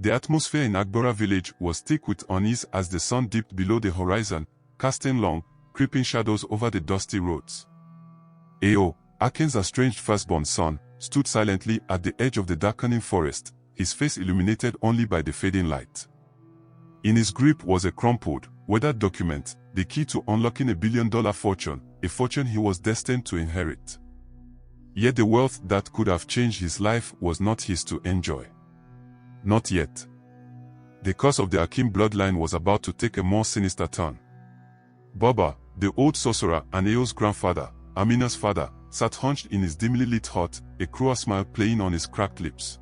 The atmosphere in Agbora village was thick with unease as the sun dipped below the horizon, casting long, creeping shadows over the dusty roads. Bayo, Akin's estranged firstborn son, stood silently at the edge of the darkening forest, his face illuminated only by the fading light. In his grip was a crumpled, weathered document, the key to unlocking $1 billion fortune, a fortune he was destined to inherit. Yet the wealth that could have changed his life was not his to enjoy. Not yet. The curse of the Akin bloodline was about to take a more sinister turn. Baba, the old sorcerer and Bayo's grandfather, Amina's father, sat hunched in his dimly lit hut, a cruel smile playing on his cracked lips.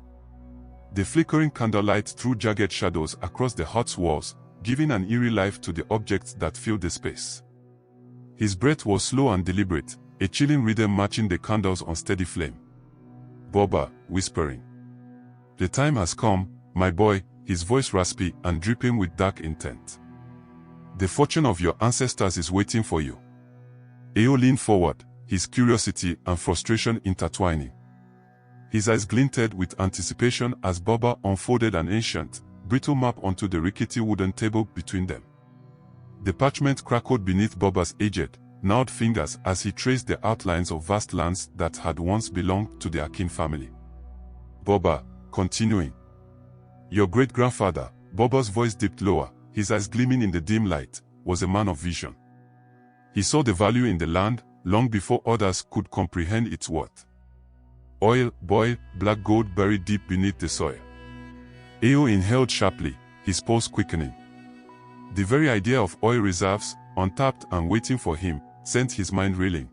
The flickering candlelight threw jagged shadows across the hut's walls, giving an eerie life to the objects that filled the space. His breath was slow and deliberate, a chilling rhythm matching the candle's unsteady flame. Baba, whispering. "The time has come, my boy," his voice raspy and dripping with dark intent. "The fortune of your ancestors is waiting for you." Bayo leaned forward, his curiosity and frustration intertwining. His eyes glinted with anticipation as Baba unfolded an ancient, brittle map onto the rickety wooden table between them. The parchment crackled beneath Baba's aged, gnarled fingers as he traced the outlines of vast lands that had once belonged to the Akin family. Baba, continuing. "Your great-grandfather," Baba's voice dipped lower, his eyes gleaming in the dim light, was a man of vision. He saw the value in the land, long before others could comprehend its worth. Oil, boil, black gold buried deep beneath the soil. Bayo inhaled sharply, his pulse quickening. The very idea of oil reserves, untapped and waiting for him, sent his mind reeling.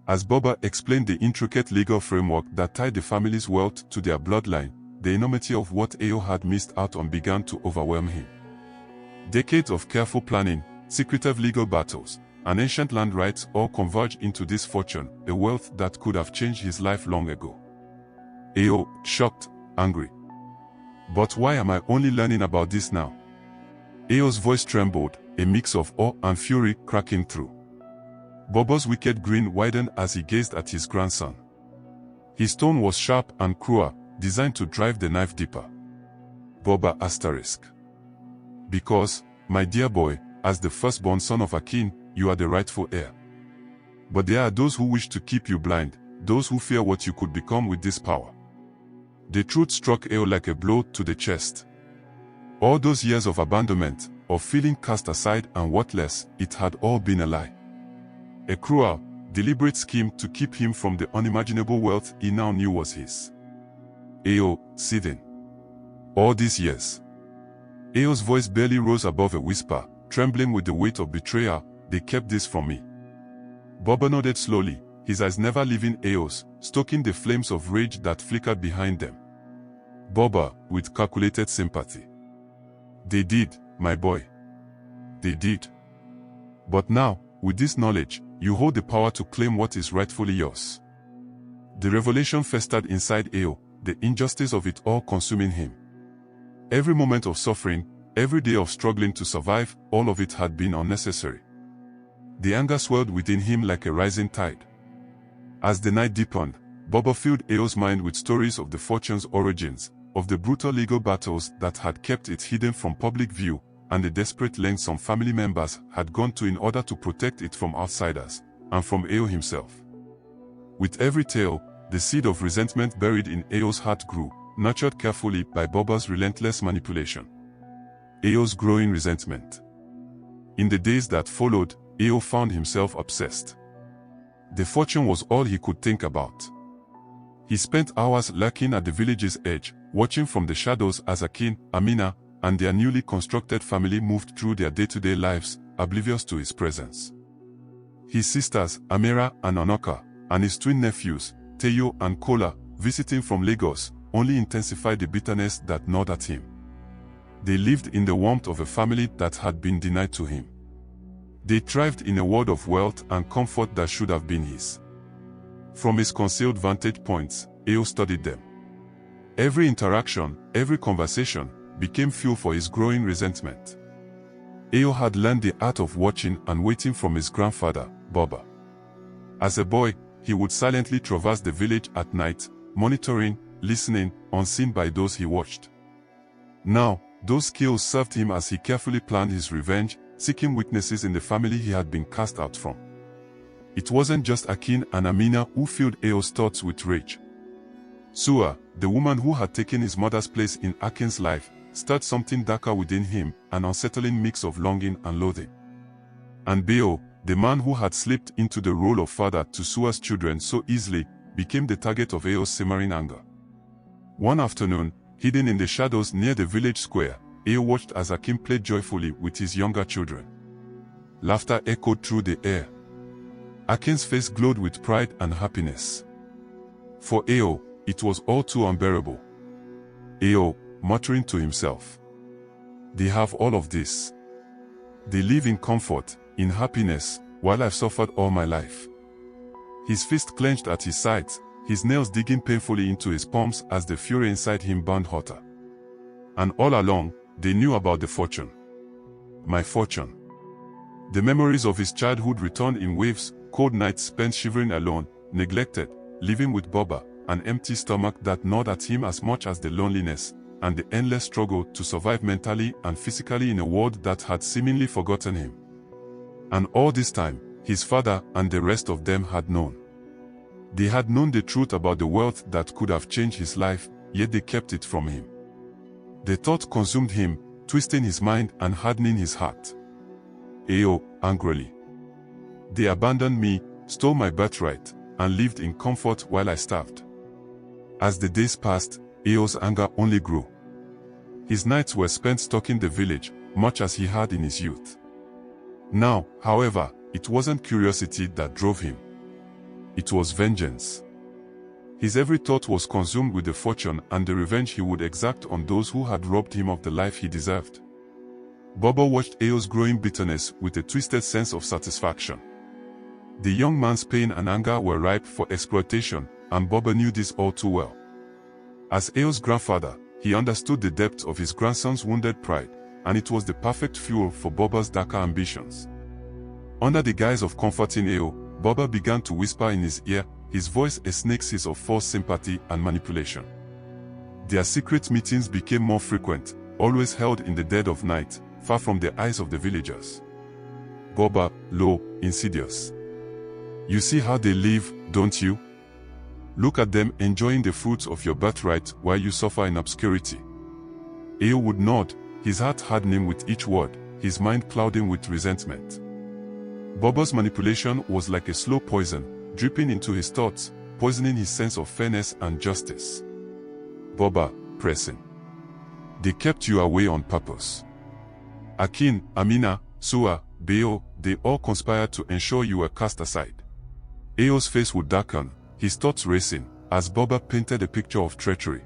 As Baba explained the intricate legal framework that tied the family's wealth to their bloodline, the enormity of what Bayo had missed out on began to overwhelm him. Decades of careful planning, secretive legal battles, and ancient land rights all converged into this fortune, a wealth that could have changed his life long ago. Bayo, shocked, angry. "But why am I only learning about this now?" Bayo's voice trembled, a mix of awe and fury cracking through. Baba's wicked grin widened as he gazed at his grandson. His tone was sharp and cruel, designed to drive the knife deeper. Baba asterisk. "Because, my dear boy, as the firstborn son of Akin, you are the rightful heir. But there are those who wish to keep you blind, those who fear what you could become with this power." The truth struck Bayo like a blow to the chest. All those years of abandonment, of feeling cast aside and worthless, it had all been a lie. A cruel, deliberate scheme to keep him from the unimaginable wealth he now knew was his. Bayo, seething. All these years. Bayo's voice barely rose above a whisper, trembling with the weight of betrayal. "They kept this from me." Baba nodded slowly, his eyes never leaving Bayo's, stoking the flames of rage that flickered behind them. Baba, with calculated sympathy. "They did, my boy. They did. But now, with this knowledge, you hold the power to claim what is rightfully yours." The revelation festered inside Bayo, the injustice of it all consuming him. Every moment of suffering, every day of struggling to survive, all of it had been unnecessary. The anger swelled within him like a rising tide. As the night deepened, Baba filled Bayo's mind with stories of the fortune's origins, of the brutal legal battles that had kept it hidden from public view, and the desperate lengths some family members had gone to in order to protect it from outsiders, and from Bayo himself. With every tale, the seed of resentment buried in Bayo's heart grew, nurtured carefully by Baba's relentless manipulation. Bayo's growing resentment. In the days that followed, Bayo found himself obsessed. The fortune was all he could think about. He spent hours lurking at the village's edge, watching from the shadows as Akin, Amina, and their newly constructed family moved through their day-to-day lives, oblivious to his presence. His sisters, Amira and Onoka, and his twin nephews, Teyo and Kola, visiting from Lagos, only intensified the bitterness that gnawed at him. They lived in the warmth of a family that had been denied to him. They thrived in a world of wealth and comfort that should have been his. From his concealed vantage points, Bayo studied them. Every interaction, every conversation, became fuel for his growing resentment. Bayo had learned the art of watching and waiting from his grandfather, Baba. As a boy, he would silently traverse the village at night, monitoring, listening, unseen by those he watched. Now, those skills served him as he carefully planned his revenge, seeking weaknesses in the family he had been cast out from. It wasn't just Akin and Amina who filled Ao's thoughts with rage. Sua, the woman who had taken his mother's place in Akin's life, stirred something darker within him, an unsettling mix of longing and loathing. And Bayo, the man who had slipped into the role of father to Sua's children so easily, became the target of Ao's simmering anger. One afternoon, hidden in the shadows near the village square, Ao watched as Akin played joyfully with his younger children. Laughter echoed through the air. Akin's face glowed with pride and happiness. For Ao, it was all too unbearable. Ao, muttering to himself, "They have all of this. They live in comfort, in happiness, while I've suffered all my life." His fist clenched at his sides, his nails digging painfully into his palms as the fury inside him burned hotter. And all along, they knew about the fortune. My fortune. The memories of his childhood returned in waves, cold nights spent shivering alone, neglected, living with Baba, an empty stomach that gnawed at him as much as the loneliness, and the endless struggle to survive mentally and physically in a world that had seemingly forgotten him. And all this time, his father and the rest of them had known. They had known the truth about the wealth that could have changed his life, yet they kept it from him. The thought consumed him, twisting his mind and hardening his heart. Ao, angrily. They abandoned me, stole my birthright, and lived in comfort while I starved. As the days passed, Ao's anger only grew. His nights were spent stalking the village, much as he had in his youth. Now, however, it wasn't curiosity that drove him. It was vengeance. His every thought was consumed with the fortune and the revenge he would exact on those who had robbed him of the life he deserved. Baba watched Ao's growing bitterness with a twisted sense of satisfaction. The young man's pain and anger were ripe for exploitation, and Baba knew this all too well. As Ao's grandfather, he understood the depth of his grandson's wounded pride, and it was the perfect fuel for Baba's darker ambitions. Under the guise of comforting Ao, Baba began to whisper in his ear, his voice a snake's hiss of false sympathy and manipulation. Their secret meetings became more frequent, always held in the dead of night, far from the eyes of the villagers. Baba, low, insidious. You see how they live, don't you? Look at them enjoying the fruits of your birthright while you suffer in obscurity. Ao would nod, his heart hardening with each word, his mind clouding with resentment. Baba's manipulation was like a slow poison, dripping into his thoughts, poisoning his sense of fairness and justice. Baba, pressing. They kept you away on purpose. Akin, Amina, Sua, Bayo, they all conspired to ensure you were cast aside. Ao's face would darken, his thoughts racing, as Baba painted a picture of treachery.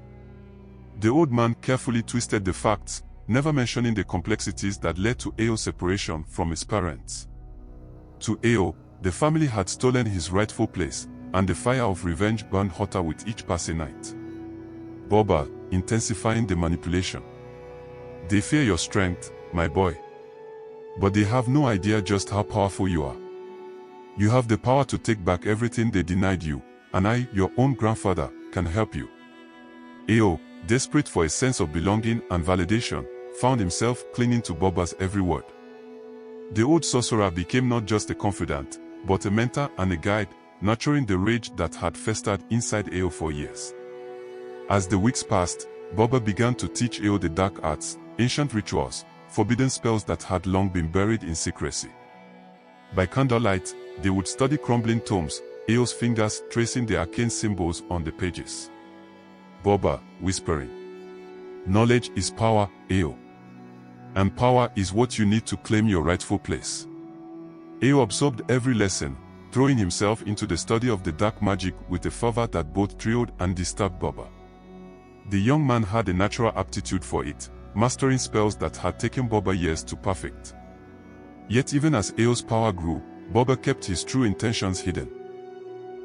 The old man carefully twisted the facts, never mentioning the complexities that led to Ao's separation from his parents. To Ao, the family had stolen his rightful place, and the fire of revenge burned hotter with each passing night. Baba, intensifying the manipulation. They fear your strength, my boy. But they have no idea just how powerful you are. You have the power to take back everything they denied you, and I, your own grandfather, can help you. Ao, desperate for a sense of belonging and validation, found himself clinging to Baba's every word. The old sorcerer became not just a confidant, but a mentor and a guide, nurturing the rage that had festered inside Ao for years. As the weeks passed, Baba began to teach Ao the dark arts, ancient rituals, forbidden spells that had long been buried in secrecy. By candlelight, they would study crumbling tomes, Ao's fingers tracing the arcane symbols on the pages. Baba, whispering. Knowledge is power, Ao. And power is what you need to claim your rightful place. Ao absorbed every lesson, throwing himself into the study of the dark magic with a fervor that both thrilled and disturbed Baba. The young man had a natural aptitude for it, mastering spells that had taken Baba years to perfect. Yet even as Ao's power grew, Baba kept his true intentions hidden.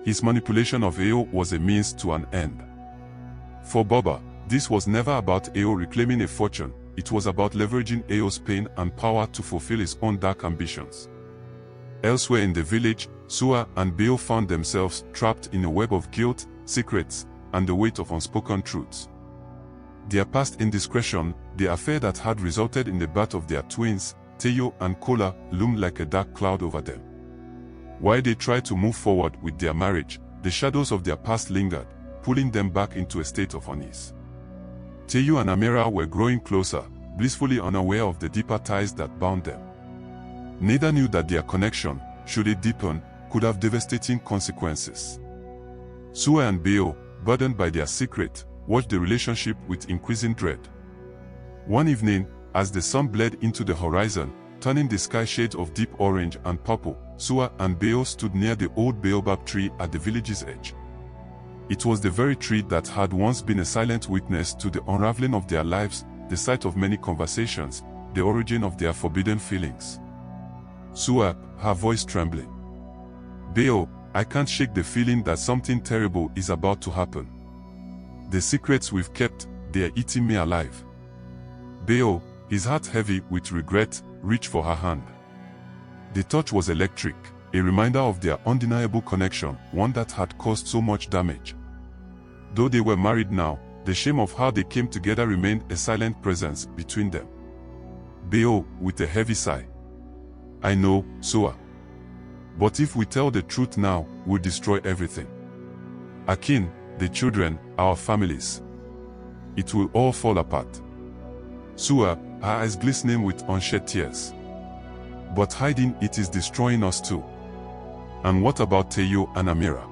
His manipulation of Ao was a means to an end. For Baba, this was never about Ao reclaiming a fortune, it was about leveraging Ao's pain and power to fulfill his own dark ambitions. Elsewhere in the village, Sua and Bayo found themselves trapped in a web of guilt, secrets, and the weight of unspoken truths. Their past indiscretion, the affair that had resulted in the birth of their twins, Tayo and Kola, loomed like a dark cloud over them. While they tried to move forward with their marriage, the shadows of their past lingered, pulling them back into a state of unease. Tayo and Amina were growing closer, blissfully unaware of the deeper ties that bound them. Neither knew that their connection, should it deepen, could have devastating consequences. Sua and Bayo, burdened by their secret, watched the relationship with increasing dread. One evening, as the sun bled into the horizon, turning the sky shades of deep orange and purple, Sua and Bayo stood near the old baobab tree at the village's edge. It was the very tree that had once been a silent witness to the unraveling of their lives, the site of many conversations, the origin of their forbidden feelings. Sua, her voice trembling. Bayo, I can't shake the feeling that something terrible is about to happen. The secrets we've kept, they're eating me alive. Bayo, his heart heavy with regret, reached for her hand. The touch was electric, a reminder of their undeniable connection, one that had caused so much damage. Though they were married now, the shame of how they came together remained a silent presence between them. Bayo, with a heavy sigh. I know, Sua. But if we tell the truth now, we'll destroy everything. Akin, the children, our families. It will all fall apart. Sua, her eyes glistening with unshed tears. But hiding it is destroying us too. And what about Tayo and Amina?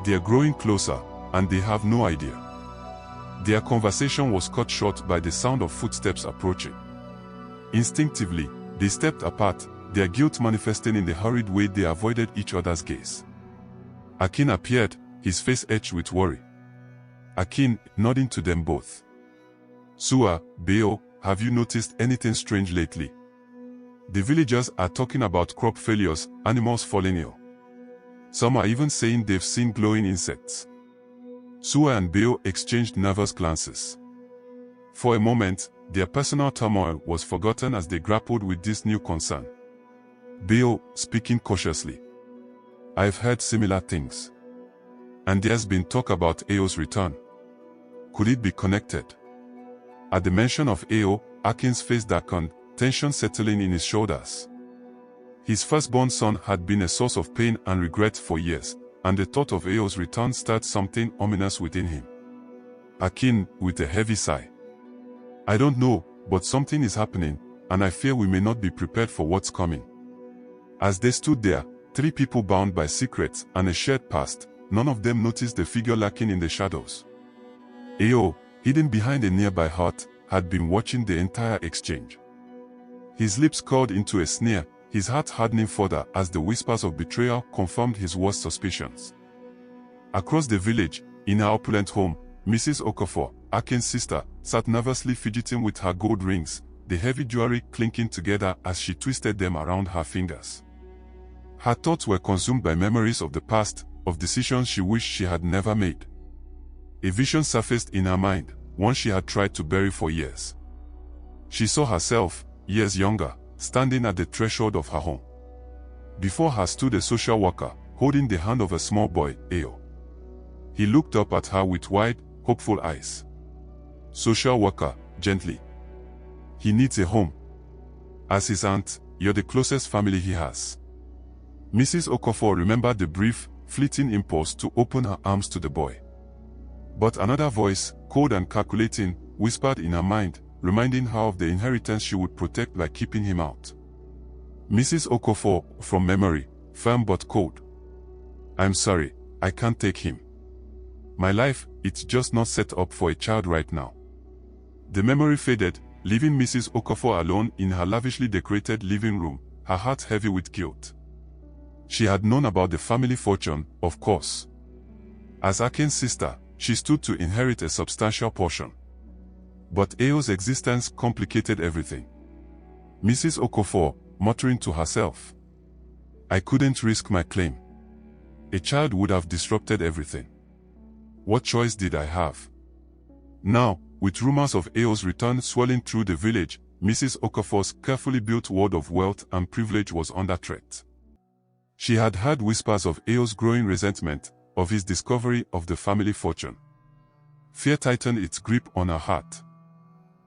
They are growing closer, and they have no idea. Their conversation was cut short by the sound of footsteps approaching. Instinctively, they stepped apart, their guilt manifesting in the hurried way they avoided each other's gaze. Akin appeared, his face etched with worry. Akin, nodding to them both. Sua, Bayo, have you noticed anything strange lately? The villagers are talking about crop failures, animals falling ill. Some are even saying they've seen glowing insects. Sua and Bayo exchanged nervous glances. For a moment, their personal turmoil was forgotten as they grappled with this new concern. Bayo, speaking cautiously. I've heard similar things. And there's been talk about Ayo's return. Could it be connected? At the mention of Ayo, Akin's face darkened, tension settling in his shoulders. His firstborn son had been a source of pain and regret for years, and the thought of Ayo's return stirred something ominous within him. Akin, with a heavy sigh. I don't know, but something is happening, and I fear we may not be prepared for what's coming. As they stood there, three people bound by secrets and a shared past, none of them noticed the figure lurking in the shadows. Ayo, hidden behind a nearby hut, had been watching the entire exchange. His lips curled into a sneer, his heart hardening further as the whispers of betrayal confirmed his worst suspicions. Across the village, in her opulent home, Mrs. Okafor, Akin's sister, sat nervously fidgeting with her gold rings, the heavy jewelry clinking together as she twisted them around her fingers. Her thoughts were consumed by memories of the past, of decisions she wished she had never made. A vision surfaced in her mind, one she had tried to bury for years. She saw herself, years younger, standing at the threshold of her home. Before her stood a social worker, holding the hand of a small boy, Ayo. He looked up at her with wide, hopeful eyes. Social worker, gently. He needs a home. As his aunt, you're the closest family he has. Mrs. Okafor remembered the brief, fleeting impulse to open her arms to the boy. But another voice, cold and calculating, whispered in her mind, reminding her of the inheritance she would protect by keeping him out. Mrs. Okafor, from memory, firm but cold. I'm sorry, I can't take him. My life, it's just not set up for a child right now. The memory faded, leaving Mrs. Okafor alone in her lavishly decorated living room, her heart heavy with guilt. She had known about the family fortune, of course. As Akin's sister, she stood to inherit a substantial portion. But Ayo's existence complicated everything. Mrs. Okafor, muttering to herself. I couldn't risk my claim. A child would have disrupted everything. What choice did I have? Now, with rumors of Ayo's return swirling through the village, Mrs. Okafor's carefully built world of wealth and privilege was under threat. She had heard whispers of Ayo's growing resentment, of his discovery of the family fortune. Fear tightened its grip on her heart.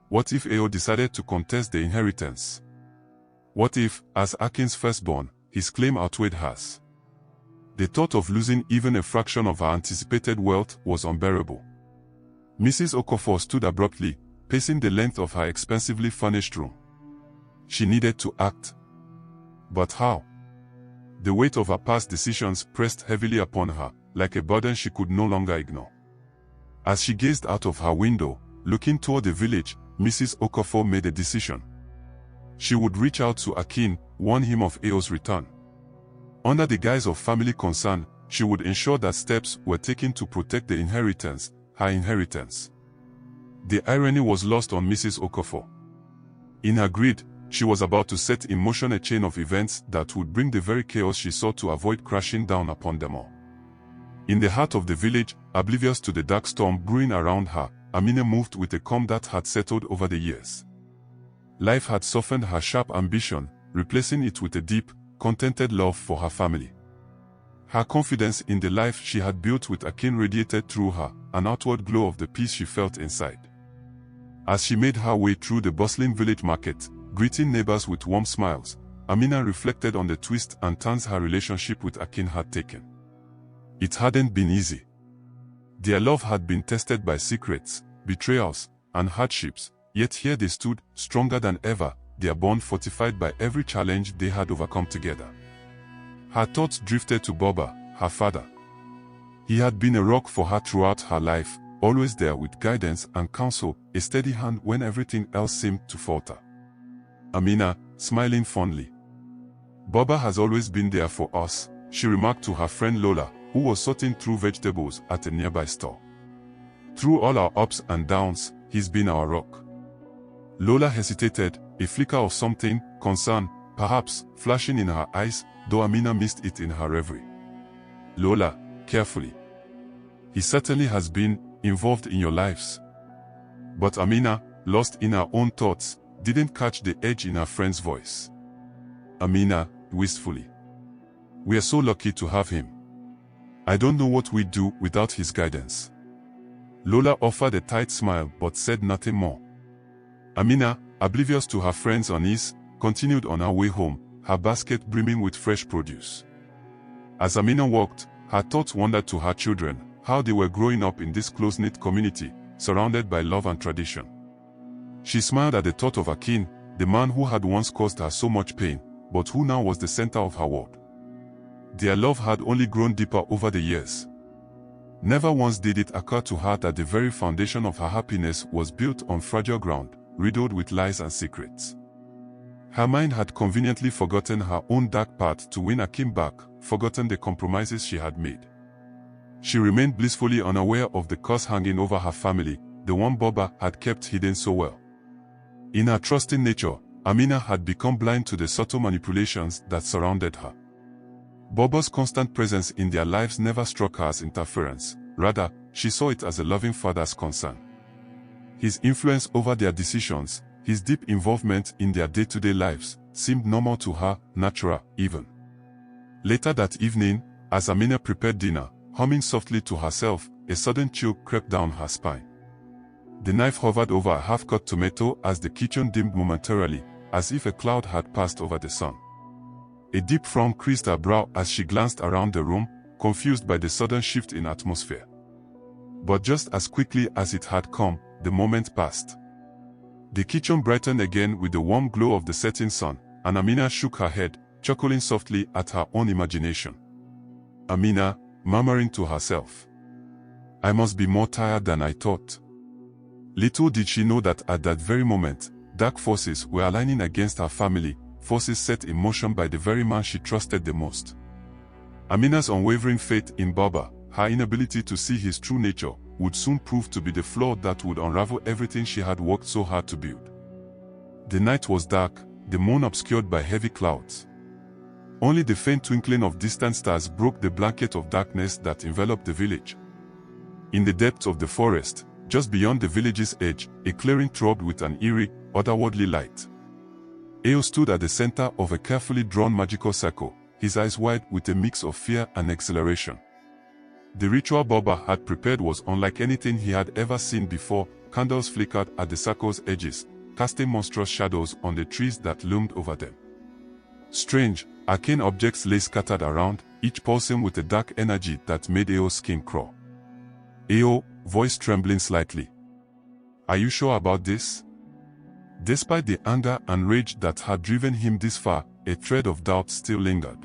What if Ao decided to contest the inheritance? What if, as Akin's firstborn, his claim outweighed hers? The thought of losing even a fraction of her anticipated wealth was unbearable. Mrs. Okafor stood abruptly, pacing the length of her expensively furnished room. She needed to act. But how? The weight of her past decisions pressed heavily upon her, like a burden she could no longer ignore. As she gazed out of her window, looking toward the village, Mrs. Okafor made a decision. She would reach out to Akin, warn him of Ao's return. Under the guise of family concern, she would ensure that steps were taken to protect the inheritance, her inheritance. The irony was lost on Mrs. Okafor. In her greed, she was about to set in motion a chain of events that would bring the very chaos she sought to avoid crashing down upon them all. In the heart of the village, oblivious to the dark storm brewing around her, Amina moved with a calm that had settled over the years. Life had softened her sharp ambition, replacing it with a deep, contented love for her family. Her confidence in the life she had built with Akin radiated through her, an outward glow of the peace she felt inside. As she made her way through the bustling village market, greeting neighbors with warm smiles, Amina reflected on the twists and turns her relationship with Akin had taken. It hadn't been easy. Their love had been tested by secrets, betrayals, and hardships, yet here they stood, stronger than ever, their bond fortified by every challenge they had overcome together. Her thoughts drifted to Baba, her father. He had been a rock for her throughout her life, always there with guidance and counsel, a steady hand when everything else seemed to falter. Amina, smiling fondly. Baba has always been there for us, she remarked to her friend Lola, who was sorting through vegetables at a nearby store. Through all our ups and downs, he's been our rock. Lola hesitated, a flicker of something, concern, perhaps, flashing in her eyes, though Amina missed it in her reverie. Lola, carefully. He certainly has been involved in your lives. But Amina, lost in her own thoughts, didn't catch the edge in her friend's voice. Amina, wistfully. We are so lucky to have him. I don't know what we'd do without his guidance. Lola offered a tight smile but said nothing more. Amina, oblivious to her friend's unease, continued on her way home, her basket brimming with fresh produce. As Amina walked, her thoughts wandered to her children, how they were growing up in this close-knit community, surrounded by love and tradition. She smiled at the thought of Akin, the man who had once caused her so much pain, but who now was the center of her world. Their love had only grown deeper over the years. Never once did it occur to her that the very foundation of her happiness was built on fragile ground, riddled with lies and secrets. Her mind had conveniently forgotten her own dark path to win Akin back, forgotten the compromises she had made. She remained blissfully unaware of the curse hanging over her family, the one Baba had kept hidden so well. In her trusting nature, Amina had become blind to the subtle manipulations that surrounded her. Baba's constant presence in their lives never struck her as interference, rather, she saw it as a loving father's concern. His influence over their decisions, his deep involvement in their day-to-day lives, seemed normal to her, natural, even. Later that evening, as Amina prepared dinner, humming softly to herself, a sudden chill crept down her spine. The knife hovered over a half-cut tomato as the kitchen dimmed momentarily, as if a cloud had passed over the sun. A deep frown creased her brow as she glanced around the room, confused by the sudden shift in atmosphere. But just as quickly as it had come, the moment passed. The kitchen brightened again with the warm glow of the setting sun, and Amina shook her head, chuckling softly at her own imagination. Amina, murmuring to herself. I must be more tired than I thought. Little did she know that at that very moment, dark forces were aligning against her family, forces set in motion by the very man she trusted the most. Amina's unwavering faith in Baba, her inability to see his true nature, would soon prove to be the flaw that would unravel everything she had worked so hard to build. The night was dark, the moon obscured by heavy clouds. Only the faint twinkling of distant stars broke the blanket of darkness that enveloped the village. In the depths of the forest, just beyond the village's edge, a clearing throbbed with an eerie, otherworldly light. Ao stood at the center of a carefully drawn magical circle, his eyes wide with a mix of fear and exhilaration. The ritual Baba had prepared was unlike anything he had ever seen before. Candles flickered at the circle's edges, casting monstrous shadows on the trees that loomed over them. Strange, arcane objects lay scattered around, each pulsing with a dark energy that made Ao's skin crawl. Ao, voice trembling slightly. Are you sure about this? Despite the anger and rage that had driven him this far, a thread of doubt still lingered.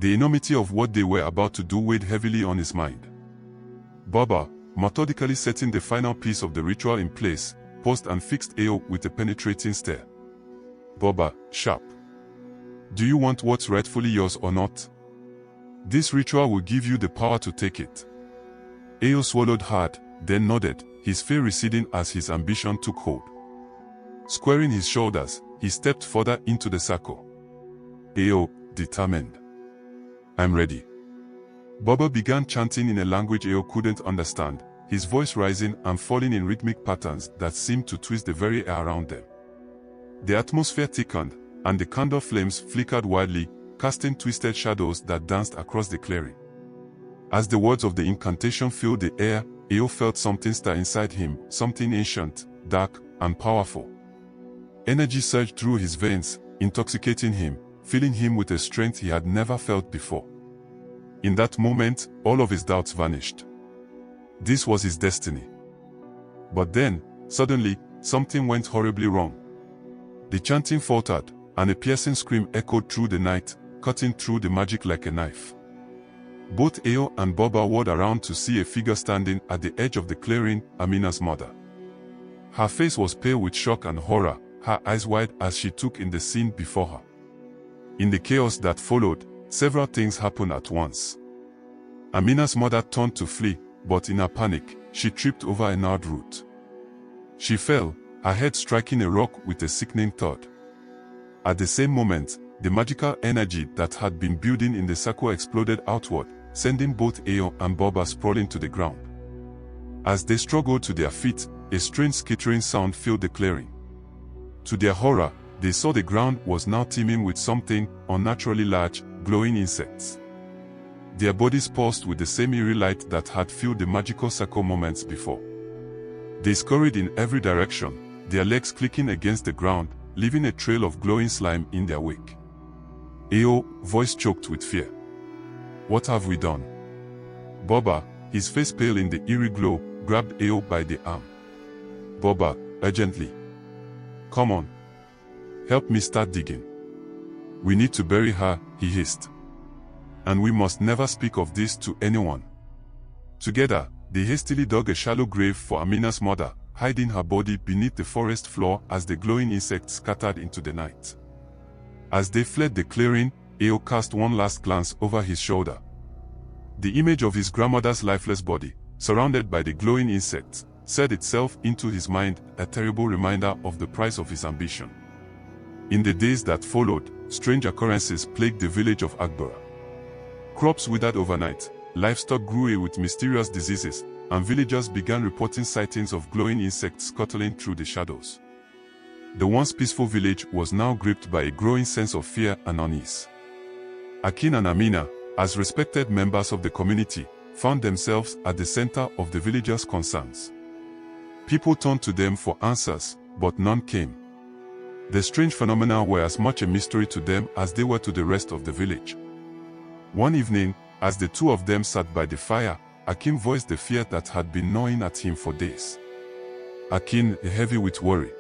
The enormity of what they were about to do weighed heavily on his mind. Baba, methodically setting the final piece of the ritual in place, paused and fixed Ao with a penetrating stare. Baba, sharp. Do you want what's rightfully yours or not? This ritual will give you the power to take it. Ao swallowed hard, then nodded, his fear receding as his ambition took hold. Squaring his shoulders, he stepped further into the circle. Ao, determined. I'm ready. Baba began chanting in a language Ao couldn't understand, his voice rising and falling in rhythmic patterns that seemed to twist the very air around them. The atmosphere thickened, and the candle flames flickered wildly, casting twisted shadows that danced across the clearing. As the words of the incantation filled the air, Ao felt something stir inside him, something ancient, dark, and powerful. Energy surged through his veins, intoxicating him, filling him with a strength he had never felt before. In that moment, all of his doubts vanished. This was his destiny. But then, suddenly, something went horribly wrong. The chanting faltered, and a piercing scream echoed through the night, cutting through the magic like a knife. Both Ao and Baba whirled around to see a figure standing at the edge of the clearing, Amina's mother. Her face was pale with shock and horror, her eyes wide as she took in the scene before her. In the chaos that followed, several things happened at once. Amina's mother turned to flee, but in her panic, she tripped over a gnarled root. She fell, her head striking a rock with a sickening thud. At the same moment, the magical energy that had been building in the circle exploded outward, sending both Ao and Baba sprawling to the ground. As they struggled to their feet, a strange skittering sound filled the clearing. To their horror, they saw the ground was now teeming with something unnaturally large, glowing insects. Their bodies pulsed with the same eerie light that had filled the magical circle moments before. They scurried in every direction, their legs clicking against the ground, leaving a trail of glowing slime in their wake. Ao, voice choked with fear. What have we done? Baba, his face pale in the eerie glow, grabbed Ao by the arm. Baba, urgently. Come on. Help me start digging. We need to bury her, he hissed. And we must never speak of this to anyone. Together, they hastily dug a shallow grave for Amina's mother, hiding her body beneath the forest floor as the glowing insects scattered into the night. As they fled the clearing, Ao cast one last glance over his shoulder. The image of his grandmother's lifeless body, surrounded by the glowing insects, set itself into his mind, a terrible reminder of the price of his ambition. In the days that followed, strange occurrences plagued the village of Akbara. Crops withered overnight, livestock grew ill with mysterious diseases, and villagers began reporting sightings of glowing insects scuttling through the shadows. The once peaceful village was now gripped by a growing sense of fear and unease. Akin and Amina, as respected members of the community, found themselves at the center of the villagers' concerns. People turned to them for answers, but none came. The strange phenomena were as much a mystery to them as they were to the rest of the village. One evening, as the two of them sat by the fire, Akin voiced the fear that had been gnawing at him for days. Akin, heavy with worry.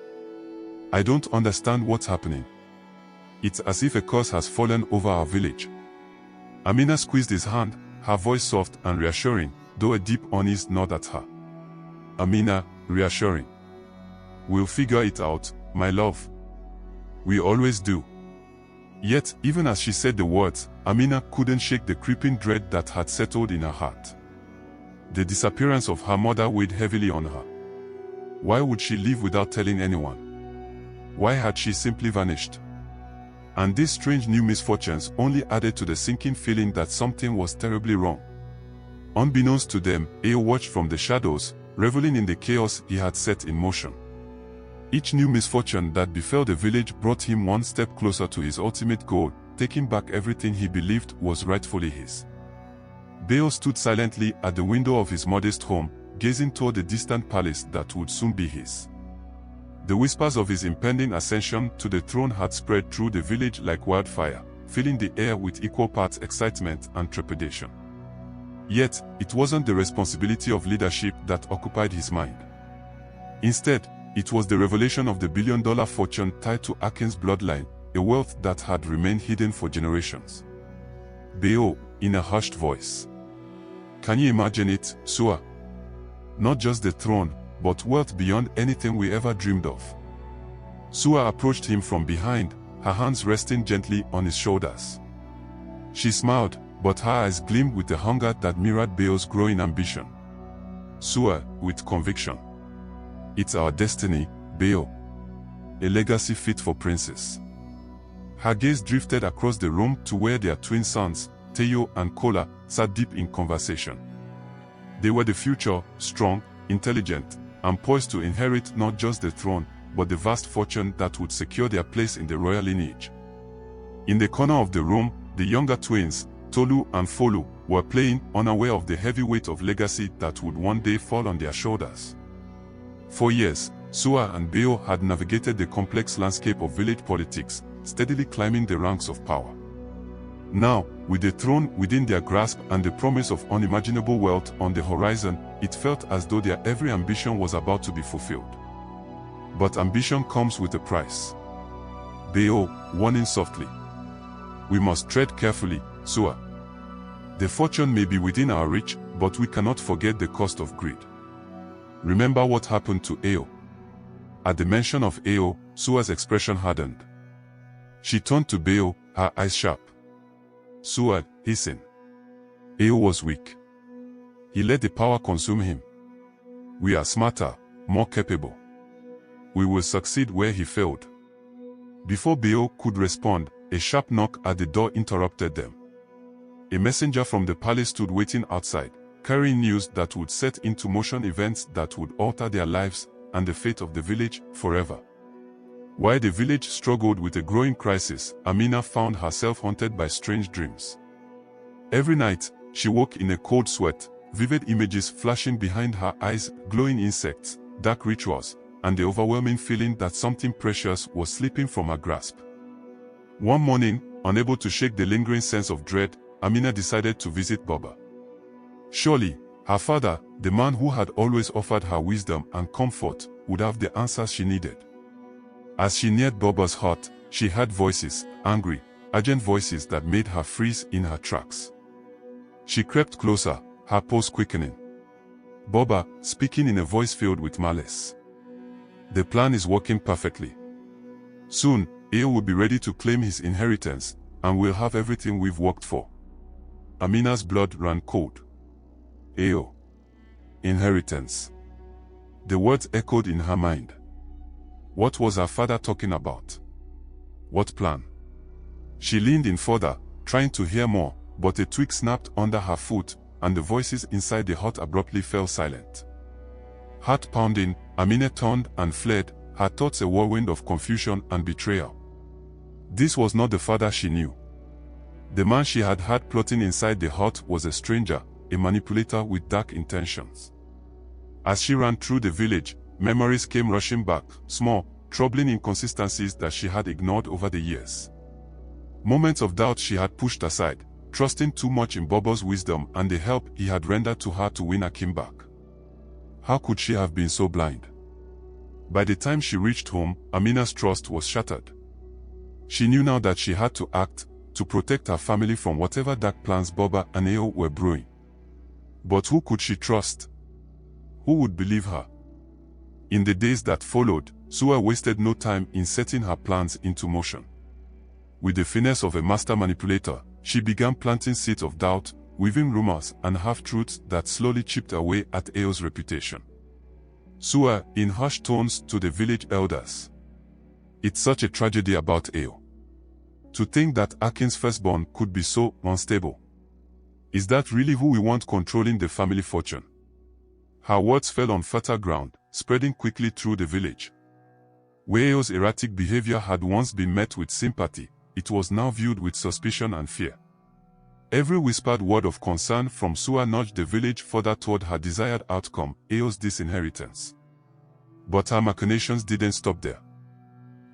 I don't understand what's happening. It's as if a curse has fallen over our village. Amina squeezed his hand, her voice soft and reassuring, though a deep unease gnawed at her. Amina, reassuring. We'll figure it out, my love. We always do. Yet, even as she said the words, Amina couldn't shake the creeping dread that had settled in her heart. The disappearance of her mother weighed heavily on her. Why would she leave without telling anyone? Why had she simply vanished? And these strange new misfortunes only added to the sinking feeling that something was terribly wrong. Unbeknownst to them, Ao watched from the shadows, reveling in the chaos he had set in motion. Each new misfortune that befell the village brought him one step closer to his ultimate goal, taking back everything he believed was rightfully his. Bayo stood silently at the window of his modest home, gazing toward the distant palace that would soon be his. The whispers of his impending ascension to the throne had spread through the village like wildfire, filling the air with equal parts excitement and trepidation. Yet, it wasn't the responsibility of leadership that occupied his mind. Instead, it was the revelation of the billion-dollar fortune tied to Akin's bloodline, a wealth that had remained hidden for generations. Bayo, in a hushed voice. Can you imagine it, Sua? Not just the throne, but wealth beyond anything we ever dreamed of. Sua approached him from behind, her hands resting gently on his shoulders. She smiled, but her eyes gleamed with a hunger that mirrored Bayo's growing ambition. Sua, with conviction. It's our destiny, Bayo. A legacy fit for princes. Her gaze drifted across the room to where their twin sons, Teo and Kola, sat deep in conversation. They were the future, strong, intelligent, and poised to inherit not just the throne, but the vast fortune that would secure their place in the royal lineage. In the corner of the room, the younger twins, Tolu and Folu, were playing, unaware of the heavy weight of legacy that would one day fall on their shoulders. For years, Sua and Bayo had navigated the complex landscape of village politics, steadily climbing the ranks of power. Now, with the throne within their grasp and the promise of unimaginable wealth on the horizon, it felt as though their every ambition was about to be fulfilled. But ambition comes with a price. Bayo, warning softly. We must tread carefully, Sua. The fortune may be within our reach, but we cannot forget the cost of greed. Remember what happened to Ao. At the mention of Ao, Sua's expression hardened. She turned to Bayo, her eyes sharp. Sua, hissing. Ao was weak. He let the power consume him. We are smarter, more capable. We will succeed where he failed. Before Bayo could respond, a sharp knock at the door interrupted them. A messenger from the palace stood waiting outside, carrying news that would set into motion events that would alter their lives and the fate of the village forever. While the village struggled with a growing crisis, Amina found herself haunted by strange dreams. Every night, she woke in a cold sweat, vivid images flashing behind her eyes, glowing insects, dark rituals, and the overwhelming feeling that something precious was slipping from her grasp. One morning, unable to shake the lingering sense of dread, Amina decided to visit Baba. Surely, her father, the man who had always offered her wisdom and comfort, would have the answers she needed. As she neared Baba's hut, she heard voices, angry, urgent voices that made her freeze in her tracks. She crept closer, her pulse quickening. Baba, speaking in a voice filled with malice. The plan is working perfectly. Soon, Ao will be ready to claim his inheritance, and we'll have everything we've worked for. Amina's blood ran cold. Ao. Inheritance. The words echoed in her mind. What was her father talking about? What plan? She leaned in further, trying to hear more, but a twig snapped under her foot, and the voices inside the hut abruptly fell silent. Heart pounding, Amina turned and fled, her thoughts a whirlwind of confusion and betrayal. This was not the father she knew. The man she had had plotting inside the hut was a stranger, a manipulator with dark intentions. As she ran through the village, memories came rushing back, small, troubling inconsistencies that she had ignored over the years. Moments of doubt she had pushed aside, trusting too much in Baba's wisdom and the help he had rendered to her to win Akin back. How could she have been so blind? By the time she reached home, Amina's trust was shattered. She knew now that she had to act, to protect her family from whatever dark plans Baba and Ao were brewing. But who could she trust? Who would believe her? In the days that followed, Sua wasted no time in setting her plans into motion. With the finesse of a master manipulator, she began planting seeds of doubt, weaving rumors and half-truths that slowly chipped away at Ao's reputation. Sua, in hushed tones to the village elders. It's such a tragedy about Ao. To think that Akin's firstborn could be so unstable. Is that really who we want controlling the family fortune? Her words fell on fertile ground, spreading quickly through the village. Where Ao's erratic behavior had once been met with sympathy, it was now viewed with suspicion and fear. Every whispered word of concern from Sua nudged the village further toward her desired outcome, Ayo's disinheritance. But her machinations didn't stop there.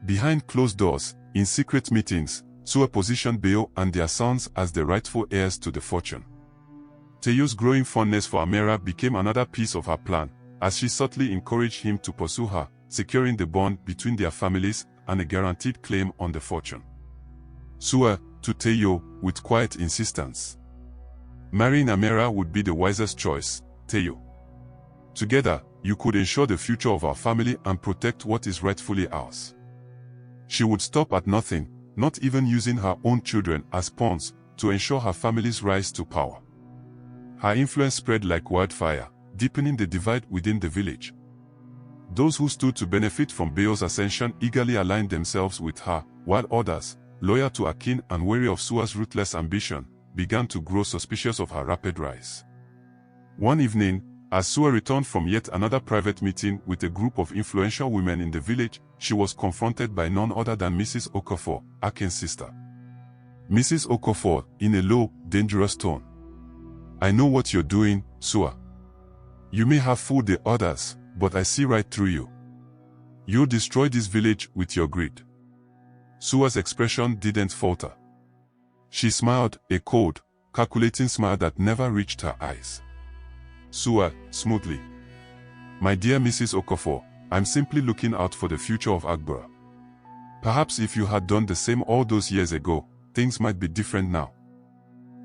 Behind closed doors, in secret meetings, Sua positioned Bayo and their sons as the rightful heirs to the fortune. Tayo's growing fondness for Amira became another piece of her plan, as she subtly encouraged him to pursue her, securing the bond between their families and a guaranteed claim on the fortune. Sua, to Tayo, with quiet insistence. Marrying Amira would be the wisest choice, Tayo. Together, you could ensure the future of our family and protect what is rightfully ours. She would stop at nothing, not even using her own children as pawns, to ensure her family's rise to power. Her influence spread like wildfire, deepening the divide within the village. Those who stood to benefit from Bayo's ascension eagerly aligned themselves with her, while others, loyal to Akin and wary of Sua's ruthless ambition, began to grow suspicious of her rapid rise. One evening, as Sua returned from yet another private meeting with a group of influential women in the village, she was confronted by none other than Mrs. Okafor, Akin's sister. Mrs. Okafor, in a low, dangerous tone. I know what you're doing, Sua. You may have fooled the others, but I see right through you. You'll destroy this village with your greed. Sua's expression didn't falter. She smiled, a cold, calculating smile that never reached her eyes. Sua, smoothly. My dear Mrs. Okafor, I'm simply looking out for the future of Agbara. Perhaps if you had done the same all those years ago, things might be different now.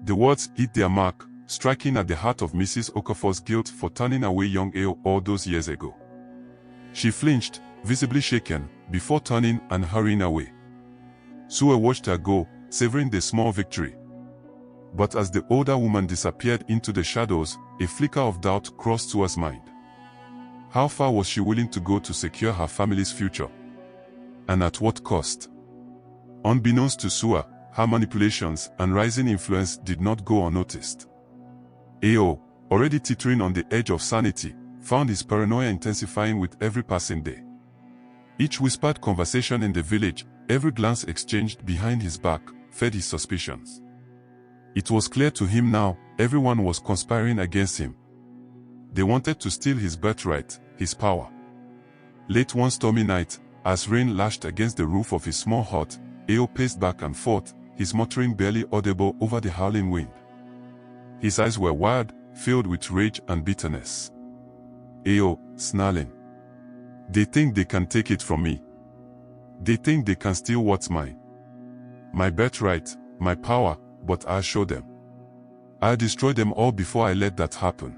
The words hit their mark, striking at the heart of Mrs. Okafor's guilt for turning away young Ayo all those years ago. She flinched, visibly shaken, before turning and hurrying away. Sua watched her go, savoring the small victory. But as the older woman disappeared into the shadows, a flicker of doubt crossed Sua's mind. How far was she willing to go to secure her family's future? And at what cost? Unbeknownst to Sua, her manipulations and rising influence did not go unnoticed. Ayo, already teetering on the edge of sanity, found his paranoia intensifying with every passing day. Each whispered conversation in the village, every glance exchanged behind his back, fed his suspicions. It was clear to him now, everyone was conspiring against him. They wanted to steal his birthright, his power. Late one stormy night, as rain lashed against the roof of his small hut, Ayo paced back and forth, his muttering barely audible over the howling wind. His eyes were wild, filled with rage and bitterness. Ayo, snarling. They think they can take it from me. They think they can steal what's mine. My birthright, my power, but I'll show them. I'll destroy them all before I let that happen.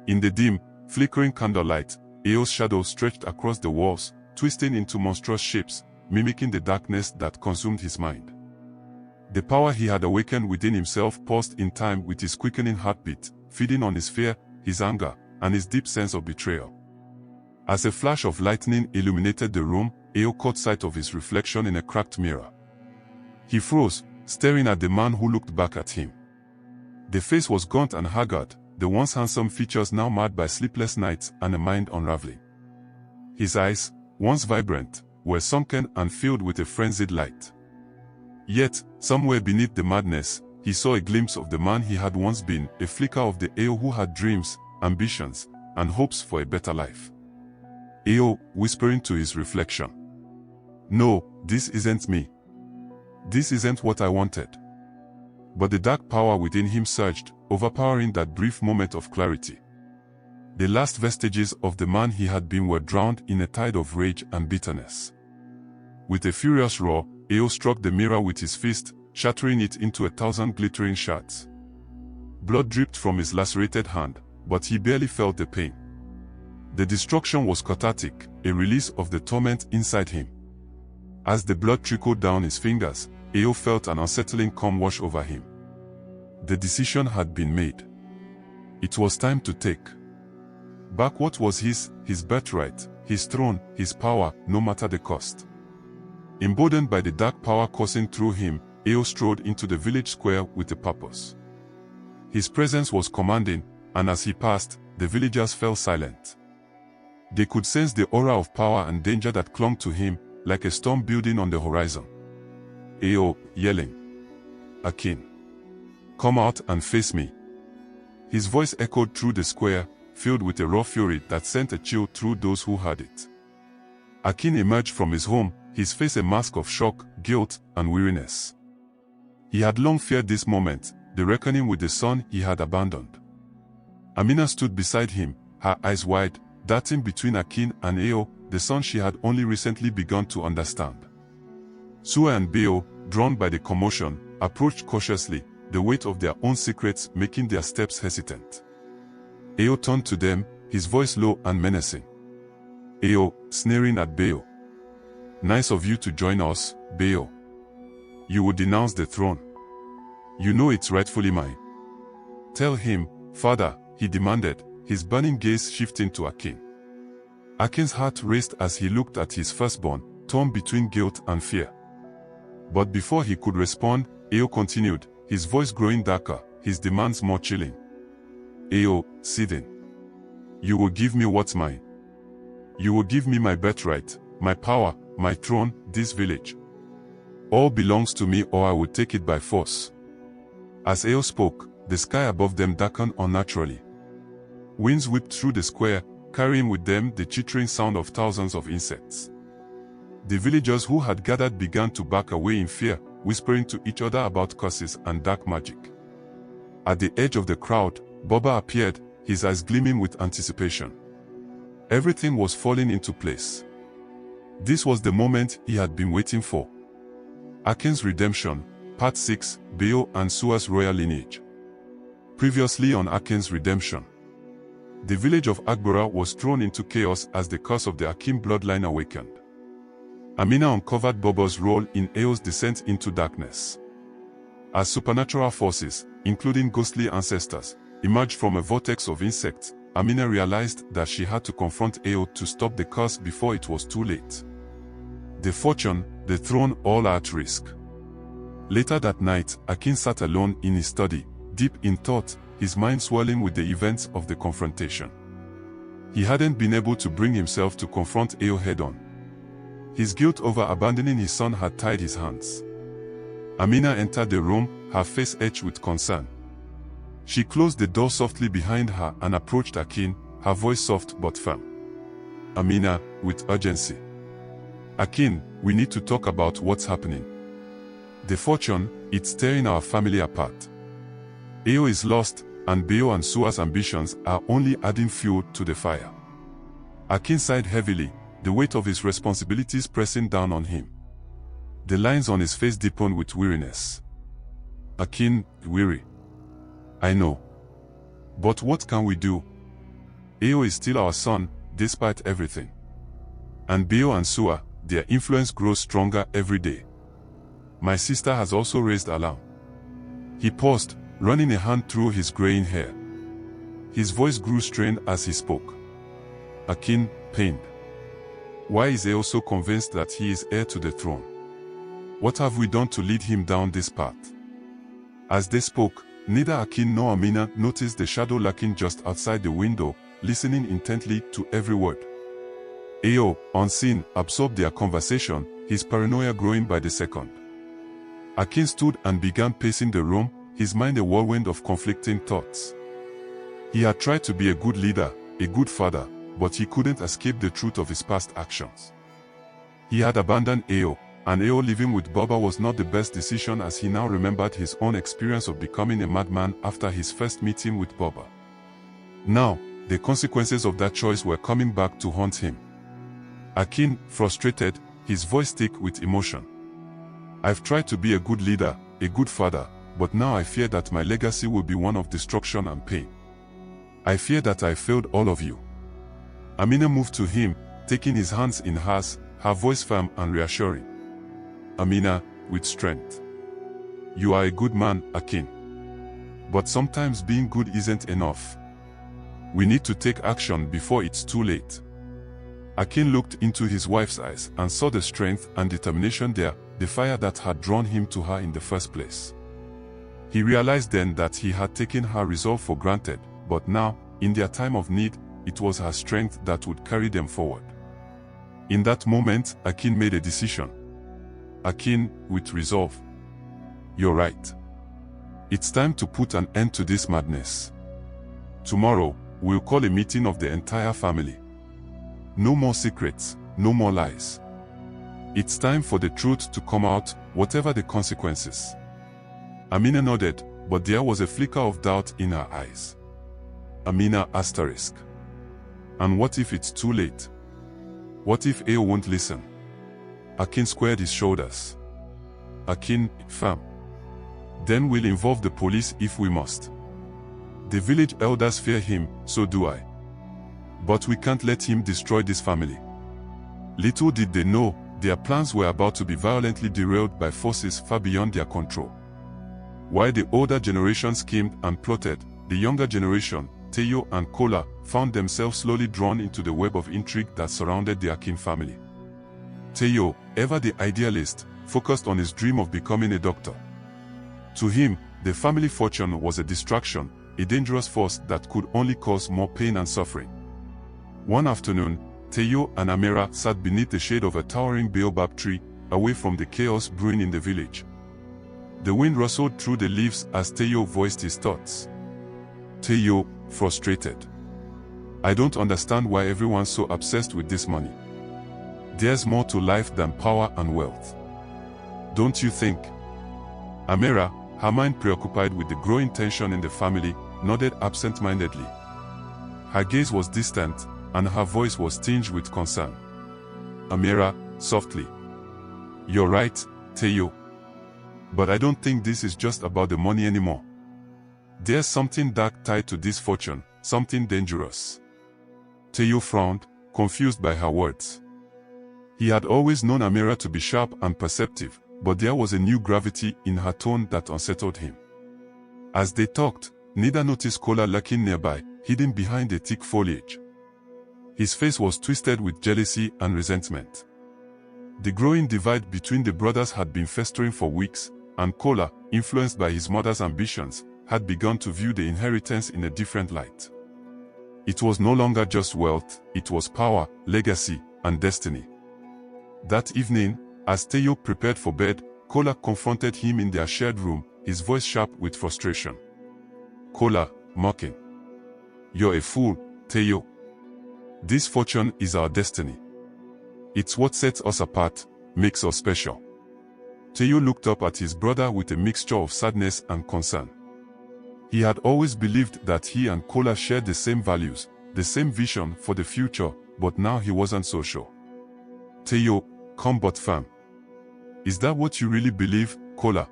In the dim, flickering candlelight, Ayo's shadow stretched across the walls, twisting into monstrous shapes, mimicking the darkness that consumed his mind. The power he had awakened within himself paused in time with his quickening heartbeat, feeding on his fear, his anger, and his deep sense of betrayal. As a flash of lightning illuminated the room, Ayo caught sight of his reflection in a cracked mirror. He froze, staring at the man who looked back at him. The face was gaunt and haggard, the once handsome features now marred by sleepless nights and a mind unraveling. His eyes, once vibrant, were sunken and filled with a frenzied light. Yet, somewhere beneath the madness, he saw a glimpse of the man he had once been, a flicker of the Ayo who had dreams, ambitions, and hopes for a better life. Ayo, whispering to his reflection. No, this isn't me. This isn't what I wanted. But the dark power within him surged, overpowering that brief moment of clarity. The last vestiges of the man he had been were drowned in a tide of rage and bitterness. With a furious roar, Ayo struck the mirror with his fist, shattering it into 1,000 glittering shards. Blood dripped from his lacerated hand, but he barely felt the pain. The destruction was cathartic, a release of the torment inside him. As the blood trickled down his fingers, Ayo felt an unsettling calm wash over him. The decision had been made. It was time to take back what was his birthright, his throne, his power, no matter the cost. Emboldened by the dark power coursing through him, Ayo strode into the village square with a purpose. His presence was commanding, and as he passed, the villagers fell silent. They could sense the aura of power and danger that clung to him, like a storm building on the horizon. Ayo, yelling. Akin. Come out and face me." His voice echoed through the square, filled with a raw fury that sent a chill through those who heard it. Akin emerged from his home, his face a mask of shock, guilt, and weariness. He had long feared this moment, the reckoning with the son he had abandoned. Amina stood beside him, her eyes wide, darting between Akin and Bayo, the son she had only recently begun to understand. Sua and Bayo, drawn by the commotion, approached cautiously, the weight of their own secrets making their steps hesitant. Bayo turned to them, his voice low and menacing. Bayo, sneering at Bayo. "Nice of you to join us, Bayo. You would denounce the throne. You know it's rightfully mine." "Tell him, father," he demanded, his burning gaze shifting to Akin. Akin's heart raced as he looked at his firstborn, torn between guilt and fear. But before he could respond, Bayo continued, his voice growing darker, his demands more chilling. "Bayo, seething. You will give me what's mine. You will give me my birthright, my power, my throne, this village. All belongs to me or I will take it by force." As Bayo spoke, the sky above them darkened unnaturally. Winds whipped through the square, carrying with them the chittering sound of thousands of insects. The villagers who had gathered began to back away in fear, whispering to each other about curses and dark magic. At the edge of the crowd, Boba appeared, his eyes gleaming with anticipation. Everything was falling into place. This was the moment he had been waiting for. Akin's redemption, Part 6, Bayo and Sua's royal lineage. Previously on Akin's redemption. The village of Agbora was thrown into chaos as the curse of the Akin bloodline awakened. Amina uncovered Boba's role in Bayo's descent into darkness. As supernatural forces, including ghostly ancestors, emerged from a vortex of insects, Amina realized that she had to confront Bayo to stop the curse before it was too late. The fortune, the throne, all are at risk. Later that night, Akin sat alone in his study, deep in thought, his mind swirling with the events of the confrontation. He hadn't been able to bring himself to confront Bayo head-on. His guilt over abandoning his son had tied his hands. Amina entered the room, her face etched with concern. She closed the door softly behind her and approached Akin, her voice soft but firm. "Amina," with urgency. "Akin, we need to talk about what's happening. The fortune, it's tearing our family apart. Bayo is lost, and Bayo and Sua's ambitions are only adding fuel to the fire." Akin sighed heavily, the weight of his responsibilities pressing down on him. The lines on his face deepened with weariness. "Akin, weary. I know. But what can we do? Bayo is still our son, despite everything. And Bayo and Sua, their influence grows stronger every day. My sister has also raised alarm." He paused, running a hand through his graying hair. His voice grew strained as he spoke. Akin, pained. Why is Bayo so convinced that he is heir to the throne? What have we done to lead him down this path? As they spoke, neither Akin nor Amina noticed the shadow lurking just outside the window, listening intently to every word. Bayo, unseen, absorbed their conversation, his paranoia growing by the second. Akin stood and began pacing the room, his mind a whirlwind of conflicting thoughts. He had tried to be a good leader, a good father, but he couldn't escape the truth of his past actions. He had abandoned Bayo, and Bayo living with Boba was not the best decision as he now remembered his own experience of becoming a madman after his first meeting with Boba. Now, the consequences of that choice were coming back to haunt him. Akin, frustrated, his voice thick with emotion. "I've tried to be a good leader, a good father, but now I fear that my legacy will be one of destruction and pain. I fear that I failed all of you." Amina moved to him, taking his hands in hers, her voice firm and reassuring. "Amina, with strength. You are a good man, Akin. But sometimes being good isn't enough. We need to take action before it's too late." Akin looked into his wife's eyes and saw the strength and determination there, the fire that had drawn him to her in the first place. He realized then that he had taken her resolve for granted, but now, in their time of need, it was her strength that would carry them forward. In that moment, Akin made a decision. Akin, with resolve. "You're right. It's time to put an end to this madness. Tomorrow, we'll call a meeting of the entire family. No more secrets, no more lies. It's time for the truth to come out, whatever the consequences. Amina nodded, but there was a flicker of doubt in her eyes. Amina asterisk. And what if it's too late? What if Ao won't listen? Akin squared his shoulders. Akin, fam. Then we'll involve the police if we must. The village elders fear him, so do I. But we can't let him destroy this family. Little did they know, their plans were about to be violently derailed by forces far beyond their control. While the older generation schemed and plotted, the younger generation, Tayo and Kola, found themselves slowly drawn into the web of intrigue that surrounded the Akin family. Tayo, ever the idealist, focused on his dream of becoming a doctor. To him, the family fortune was a distraction, a dangerous force that could only cause more pain and suffering. One afternoon, Tayo and Amira sat beneath the shade of a towering baobab tree, away from the chaos brewing in the village. The wind rustled through the leaves as Tayo voiced his thoughts. Tayo, frustrated. I don't understand why everyone's so obsessed with this money. There's more to life than power and wealth. Don't you think? Amira, her mind preoccupied with the growing tension in the family, nodded absent-mindedly. Her gaze was distant, and her voice was tinged with concern. Amira, softly. You're right, Tayo. But I don't think this is just about the money anymore. There's something dark tied to this fortune, something dangerous. Tayo frowned, confused by her words. He had always known Amira to be sharp and perceptive, but there was a new gravity in her tone that unsettled him. As they talked, neither noticed Kola lurking nearby, hidden behind the thick foliage. His face was twisted with jealousy and resentment. The growing divide between the brothers had been festering for weeks, and Kola, influenced by his mother's ambitions, had begun to view the inheritance in a different light. It was no longer just wealth, it was power, legacy, and destiny. That evening, as Tayo prepared for bed, Kola confronted him in their shared room, his voice sharp with frustration. Kola, mocking. You're a fool, Tayo. This fortune is our destiny. It's what sets us apart, makes us special. Tayo looked up at his brother with a mixture of sadness and concern. He had always believed that he and Kola shared the same values, the same vision for the future, but now he wasn't so sure. Tayo, come but fam. Is that what you really believe, Kola?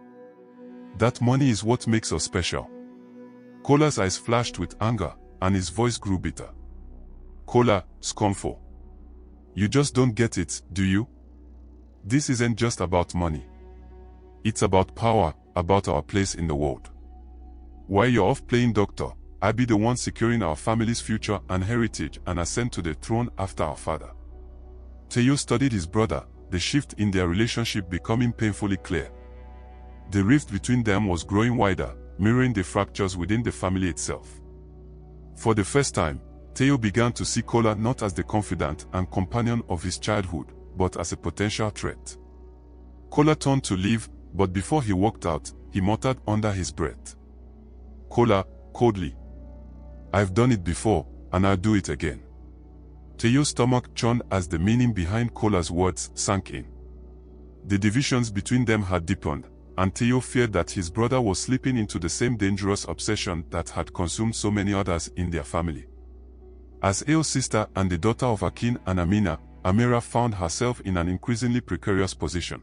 That money is what makes us special? Kola's eyes flashed with anger, and his voice grew bitter. Kola, scornful. You just don't get it, do you? This isn't just about money. It's about power, about our place in the world. While you're off playing doctor, I'll be the one securing our family's future and heritage and ascend to the throne after our father. Tayo studied his brother, the shift in their relationship becoming painfully clear. The rift between them was growing wider, mirroring the fractures within the family itself. For the first time, Tayo began to see Kola not as the confidant and companion of his childhood, but as a potential threat. Kola turned to leave, but before he walked out, he muttered under his breath. Kola, coldly. I've done it before, and I'll do it again. Tayo's stomach churned as the meaning behind Kola's words sank in. The divisions between them had deepened, and Tayo feared that his brother was slipping into the same dangerous obsession that had consumed so many others in their family. As Ao's sister and the daughter of Akin and Amina, Amira found herself in an increasingly precarious position.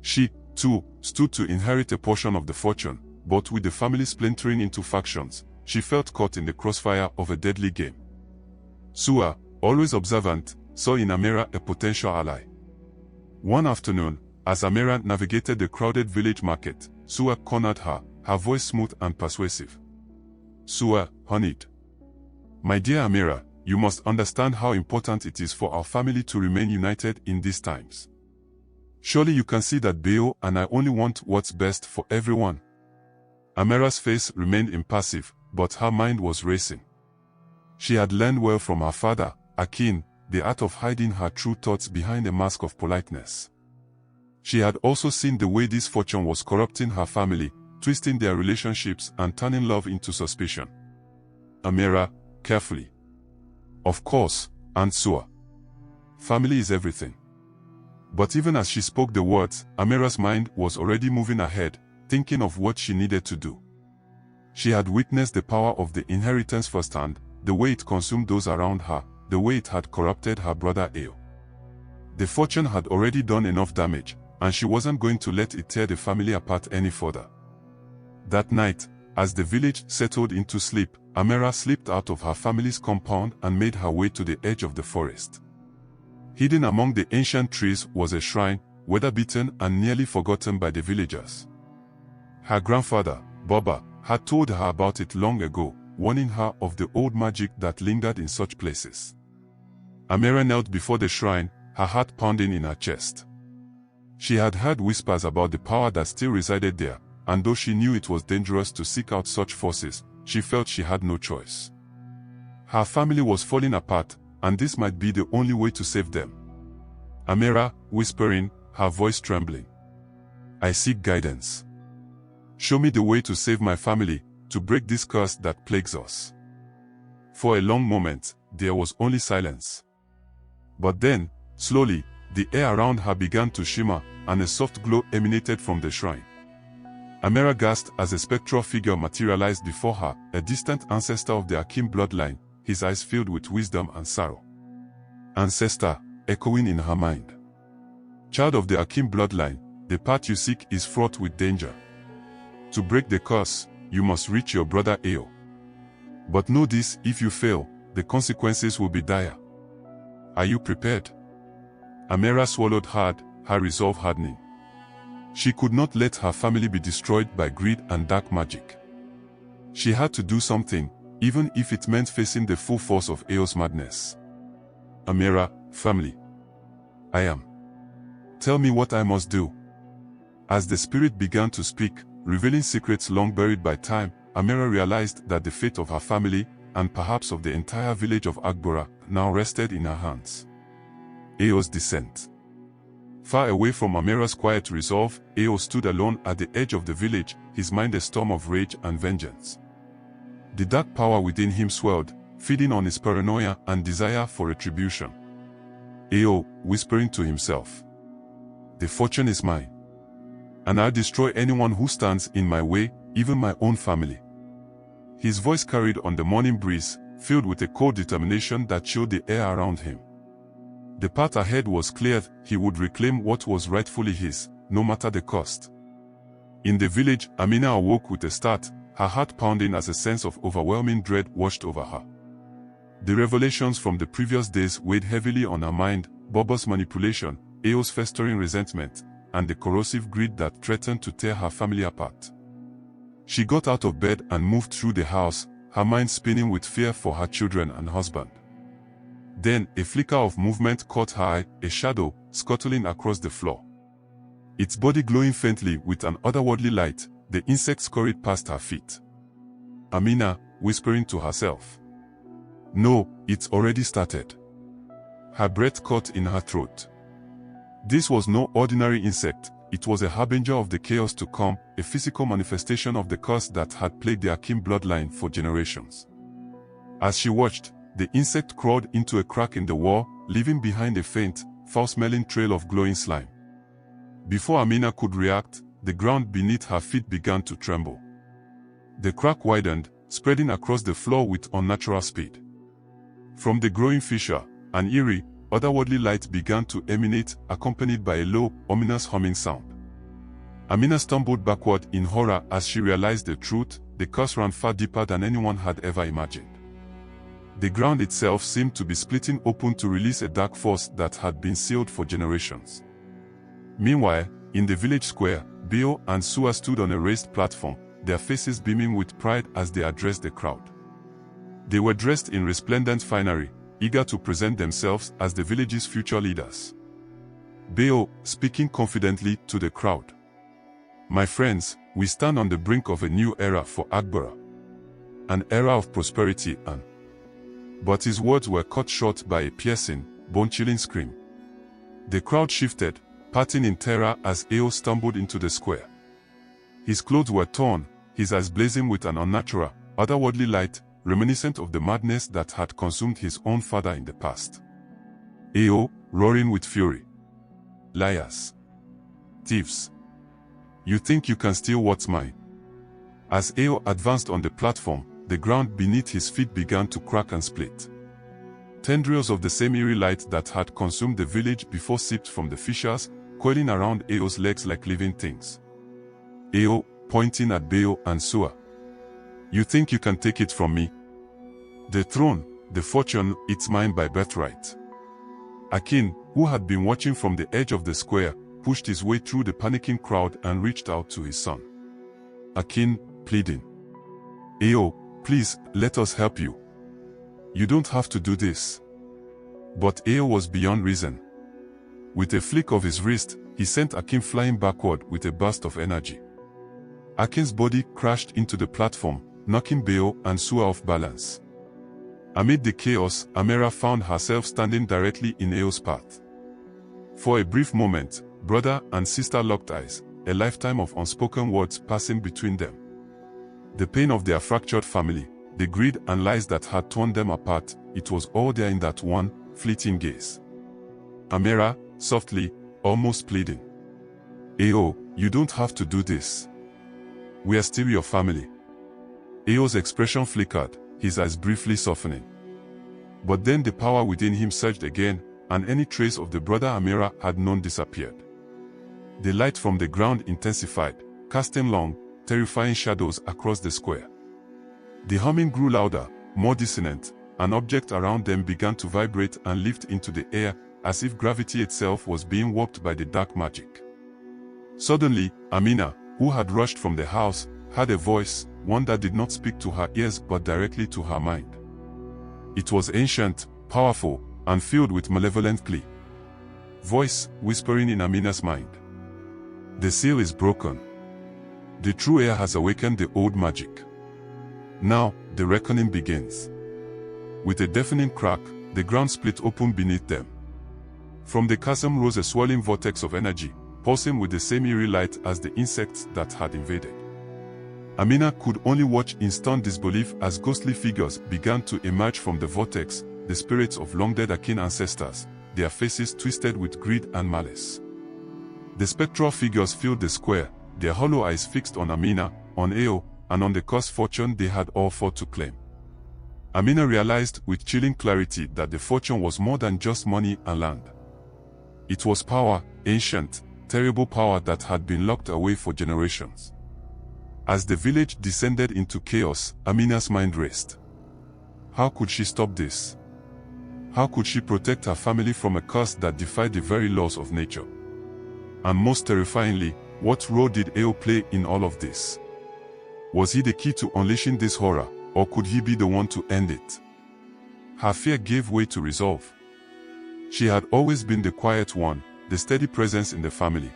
She, too, stood to inherit a portion of the fortune, but with the family splintering into factions, she felt caught in the crossfire of a deadly game. Sua, always observant, saw in Amira a potential ally. One afternoon, as Amira navigated the crowded village market, Sua cornered her, her voice smooth and persuasive. Sua, honeyed. My dear Amira, you must understand how important it is for our family to remain united in these times. Surely you can see that Bayo and I only want what's best for everyone. Amira's face remained impassive, but her mind was racing. She had learned well from her father, Akin, the art of hiding her true thoughts behind a mask of politeness. She had also seen the way this fortune was corrupting her family, twisting their relationships and turning love into suspicion. Amira, carefully. Of course, Aunt Sua. Family is everything. But even as she spoke the words, Amira's mind was already moving ahead, thinking of what she needed to do. She had witnessed the power of the inheritance firsthand, the way it consumed those around her, the way it had corrupted her brother Ao. The fortune had already done enough damage, and she wasn't going to let it tear the family apart any further. That night, as the village settled into sleep, Amira slipped out of her family's compound and made her way to the edge of the forest. Hidden among the ancient trees was a shrine, weather-beaten and nearly forgotten by the villagers. Her grandfather, Baba, had told her about it long ago, warning her of the old magic that lingered in such places. Amira knelt before the shrine, her heart pounding in her chest. She had heard whispers about the power that still resided there, and though she knew it was dangerous to seek out such forces, she felt she had no choice. Her family was falling apart, and this might be the only way to save them. Amira, whispering, her voice trembling. I seek guidance. Show me the way to save my family, to break this curse that plagues us. For a long moment, there was only silence. But then, slowly, the air around her began to shimmer, and a soft glow emanated from the shrine. Amira gasped as a spectral figure materialized before her, a distant ancestor of the Akin bloodline, his eyes filled with wisdom and sorrow. Ancestor, echoing in her mind. Child of the Akin bloodline, the path you seek is fraught with danger. To break the curse, you must reach your brother Ao. But know this, if you fail, the consequences will be dire. Are you prepared? Amira swallowed hard, her resolve hardening. She could not let her family be destroyed by greed and dark magic. She had to do something, even if it meant facing the full force of Ao's madness. Amira, family. I am. Tell me what I must do. As the spirit began to speak, revealing secrets long buried by time, Amira realized that the fate of her family, and perhaps of the entire village of Agbora, now rested in her hands. Ao's descent. Far away from Amira's quiet resolve, Ao stood alone at the edge of the village, his mind a storm of rage and vengeance. The dark power within him swelled, feeding on his paranoia and desire for retribution. Ao, whispering to himself, the fortune is mine. And I'll destroy anyone who stands in my way, even my own family. His voice carried on the morning breeze, filled with a cold determination that chilled the air around him. The path ahead was clear, he would reclaim what was rightfully his, no matter the cost. In the village, Amina awoke with a start, her heart pounding as a sense of overwhelming dread washed over her. The revelations from the previous days weighed heavily on her mind, Baba's manipulation, Ao's festering resentment, and the corrosive greed that threatened to tear her family apart. She got out of bed and moved through the house, her mind spinning with fear for her children and husband. Then, a flicker of movement caught her eye, a shadow, scuttling across the floor. Its body glowing faintly with an otherworldly light, the insect scurried past her feet. Amina, whispering to herself. No, it's already started. Her breath caught in her throat. This was no ordinary insect, it was a harbinger of the chaos to come, a physical manifestation of the curse that had plagued the Akin bloodline for generations. As she watched, the insect crawled into a crack in the wall, leaving behind a faint, foul-smelling trail of glowing slime. Before Amina could react, the ground beneath her feet began to tremble. The crack widened, spreading across the floor with unnatural speed. From the growing fissure, an eerie, otherworldly light began to emanate, accompanied by a low, ominous humming sound. Amina stumbled backward in horror as she realized the truth, the curse ran far deeper than anyone had ever imagined. The ground itself seemed to be splitting open to release a dark force that had been sealed for generations. Meanwhile, in the village square, Bayo and Sua stood on a raised platform, their faces beaming with pride as they addressed the crowd. They were dressed in resplendent finery, eager to present themselves as the village's future leaders. Bayo, speaking confidently to the crowd. My friends, we stand on the brink of a new era for Agbora. An era of prosperity and... But his words were cut short by a piercing, bone-chilling scream. The crowd shifted, parting in terror as Ao stumbled into the square. His clothes were torn, his eyes blazing with an unnatural, otherworldly light, reminiscent of the madness that had consumed his own father in the past. Ao, roaring with fury. Liars. Thieves. You think you can steal what's mine? As Ao advanced on the platform, the ground beneath his feet began to crack and split. Tendrils of the same eerie light that had consumed the village before seeped from the fissures, coiling around Ao's legs like living things. Ao, pointing at Bayo and Sua. You think you can take it from me? The throne, the fortune, it's mine by birthright. Akin, who had been watching from the edge of the square, pushed his way through the panicking crowd and reached out to his son. Akin, pleading. Ao, please, let us help you. You don't have to do this. But Ao was beyond reason. With a flick of his wrist, he sent Akin flying backward with a burst of energy. Akin's body crashed into the platform, knocking Bayo and Sua off balance. Amid the chaos, Amira found herself standing directly in Ao's path. For a brief moment, brother and sister locked eyes, a lifetime of unspoken words passing between them. The pain of their fractured family, the greed and lies that had torn them apart, it was all there in that one, fleeting gaze. Amira, softly, almost pleading. Ao, you don't have to do this. We are still your family. Ao's expression flickered, his eyes briefly softening. But then the power within him surged again, and any trace of the brother Amira had known disappeared. The light from the ground intensified, casting long, terrifying shadows across the square. The humming grew louder, more dissonant, and objects around them began to vibrate and lift into the air, as if gravity itself was being warped by the dark magic. Suddenly, Amina, who had rushed from the house, heard a voice, one that did not speak to her ears but directly to her mind. It was ancient, powerful, and filled with malevolent glee. Voice, whispering in Amina's mind. The seal is broken. The true heir has awakened the old magic. Now, the reckoning begins. With a deafening crack, the ground split open beneath them. From the chasm rose a swirling vortex of energy, pulsing with the same eerie light as the insects that had invaded. Amina could only watch in stunned disbelief as ghostly figures began to emerge from the vortex, the spirits of long-dead Akin ancestors, their faces twisted with greed and malice. The spectral figures filled the square, their hollow eyes fixed on Amina, on Ao, and on the cursed fortune they had all fought to claim. Amina realized with chilling clarity that the fortune was more than just money and land. It was power, ancient, terrible power that had been locked away for generations. As the village descended into chaos, Amina's mind raced. How could she stop this? How could she protect her family from a curse that defied the very laws of nature? And most terrifyingly, what role did Ao play in all of this? Was he the key to unleashing this horror, or could he be the one to end it? Her fear gave way to resolve. She had always been the quiet one, the steady presence in the family.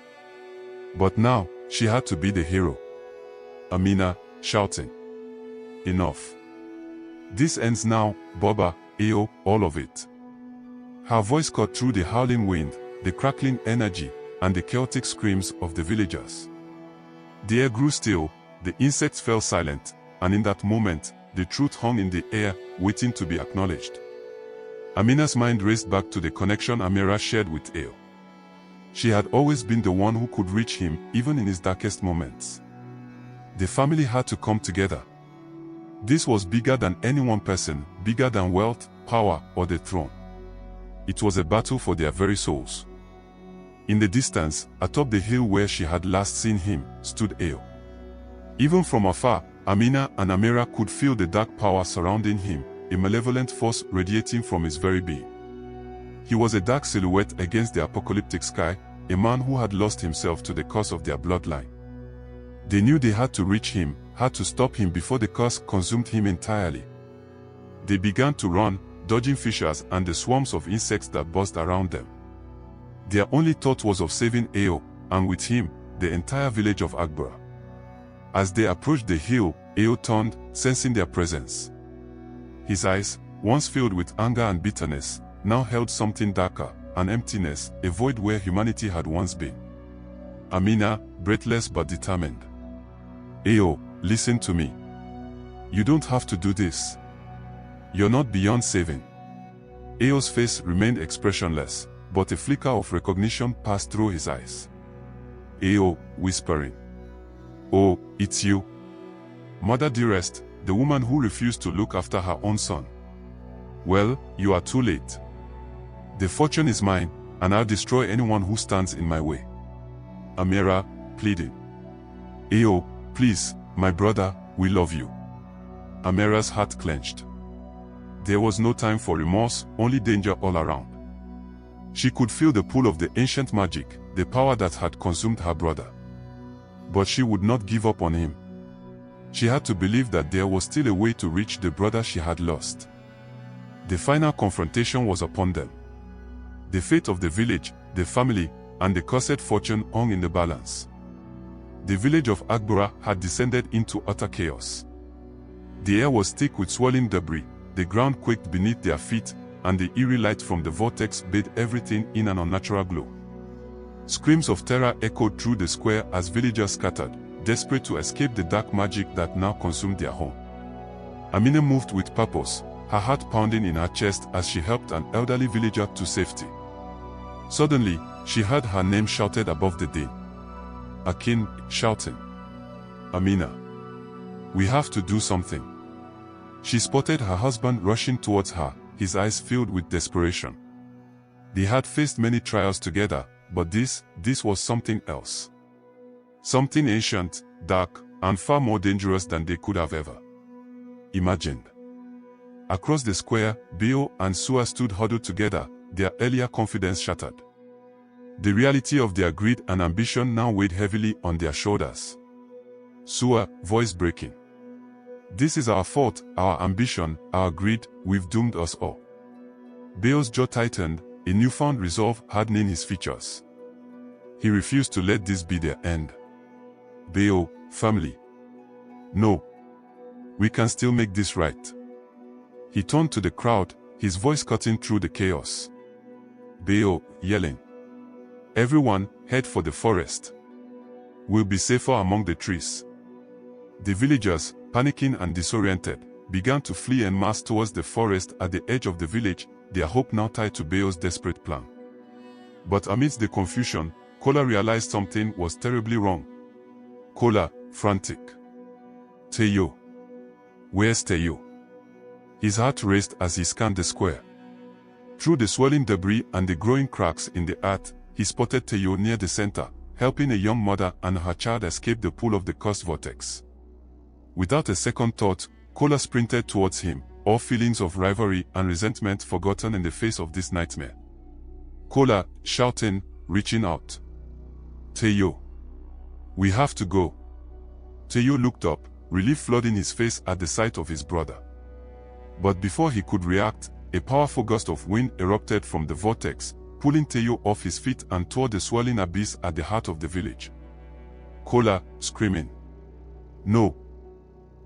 But now, she had to be the hero. Amina, shouting. Enough. This ends now, Baba, Ao, all of it. Her voice cut through the howling wind, the crackling energy, and the chaotic screams of the villagers. The air grew still, the insects fell silent, and in that moment, the truth hung in the air, waiting to be acknowledged. Amina's mind raced back to the connection Amira shared with Ao. She had always been the one who could reach him, even in his darkest moments. The family had to come together. This was bigger than any one person, bigger than wealth, power, or the throne. It was a battle for their very souls. In the distance, atop the hill where she had last seen him, stood Ao. Even from afar, Amina and Amira could feel the dark power surrounding him, a malevolent force radiating from his very being. He was a dark silhouette against the apocalyptic sky, a man who had lost himself to the curse of their bloodline. They knew they had to reach him, had to stop him before the curse consumed him entirely. They began to run, dodging fissures and the swarms of insects that buzzed around them. Their only thought was of saving Ao, and with him, the entire village of Akbara. As they approached the hill, Ao turned, sensing their presence. His eyes, once filled with anger and bitterness, now held something darker, an emptiness, a void where humanity had once been. Amina, breathless but determined. Ayo, listen to me. You don't have to do this. You're not beyond saving. Ayo's face remained expressionless, but a flicker of recognition passed through his eyes. Ayo, whispering. Oh, it's you. Mother dearest, the woman who refused to look after her own son. Well, you are too late. The fortune is mine, and I'll destroy anyone who stands in my way. Amira, pleading. Ayo, please, my brother, we love you. Amira's heart clenched. There was no time for remorse, only danger all around. She could feel the pull of the ancient magic, the power that had consumed her brother. But she would not give up on him. She had to believe that there was still a way to reach the brother she had lost. The final confrontation was upon them. The fate of the village, the family, and the cursed fortune hung in the balance. The village of Agbora had descended into utter chaos. The air was thick with swirling debris, the ground quaked beneath their feet, and the eerie light from the vortex bathed everything in an unnatural glow. Screams of terror echoed through the square as villagers scattered, desperate to escape the dark magic that now consumed their home. Amina moved with purpose, her heart pounding in her chest as she helped an elderly villager to safety. Suddenly, she heard her name shouted above the din. Akin, shouting. Amina. We have to do something. She spotted her husband rushing towards her, his eyes filled with desperation. They had faced many trials together, but this was something else. Something ancient, dark, and far more dangerous than they could have ever imagined. Across the square, Bayo and Sua stood huddled together, their earlier confidence shattered. The reality of their greed and ambition now weighed heavily on their shoulders. Sua, voice breaking. This is our fault, our ambition, our greed, we've doomed us all. Bayo's jaw tightened, a newfound resolve hardening his features. He refused to let this be their end. Bayo, family. No. We can still make this right. He turned to the crowd, his voice cutting through the chaos. Bayo, yelling. Everyone, head for the forest. We'll be safer among the trees. The villagers, panicking and disoriented, began to flee en masse towards the forest at the edge of the village, their hope now tied to Bayo's desperate plan. But amidst the confusion, Kola realized something was terribly wrong. Kola, frantic. Teyo. Where's Teyo? His heart raced as he scanned the square. Through the swirling debris and the growing cracks in the earth, he spotted Teyo near the center, helping a young mother and her child escape the pull of the cursed vortex. Without a second thought, Kola sprinted towards him, all feelings of rivalry and resentment forgotten in the face of this nightmare. Kola, shouting, reaching out. Teyo. We have to go. Teyo looked up, relief flooding his face at the sight of his brother. But before he could react, a powerful gust of wind erupted from the vortex, pulling Teyo off his feet and toward the swirling abyss at the heart of the village. Kola, screaming. No.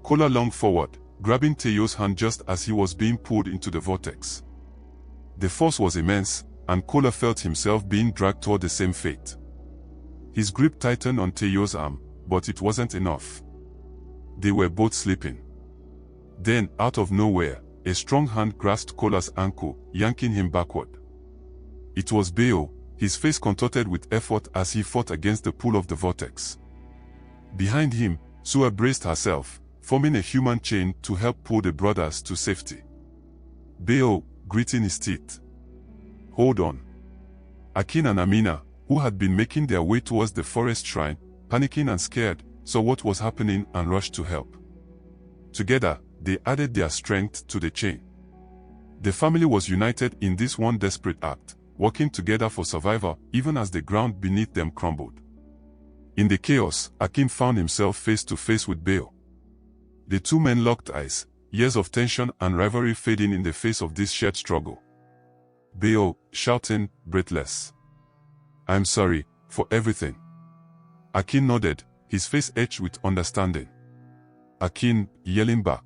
Kola lunged forward, grabbing Teyo's hand just as he was being pulled into the vortex. The force was immense, and Kola felt himself being dragged toward the same fate. His grip tightened on Teyo's arm, but it wasn't enough. They were both sleeping. Then, out of nowhere, a strong hand grasped Kola's ankle, yanking him backward. It was Bayo, his face contorted with effort as he fought against the pull of the vortex. Behind him, Sua braced herself, forming a human chain to help pull the brothers to safety. Bayo, gritting his teeth. Hold on. Akin and Amina, who had been making their way towards the forest shrine, panicking and scared, saw what was happening and rushed to help. Together, they added their strength to the chain. The family was united in this one desperate act, working together for survival even as the ground beneath them crumbled. In the chaos, Akin found himself face to face with Bayo. The two men locked eyes, years of tension and rivalry fading in the face of this shared struggle. Bayo, shouting, breathless. I'm sorry, for everything. Akin nodded, his face etched with understanding. Akin, yelling back.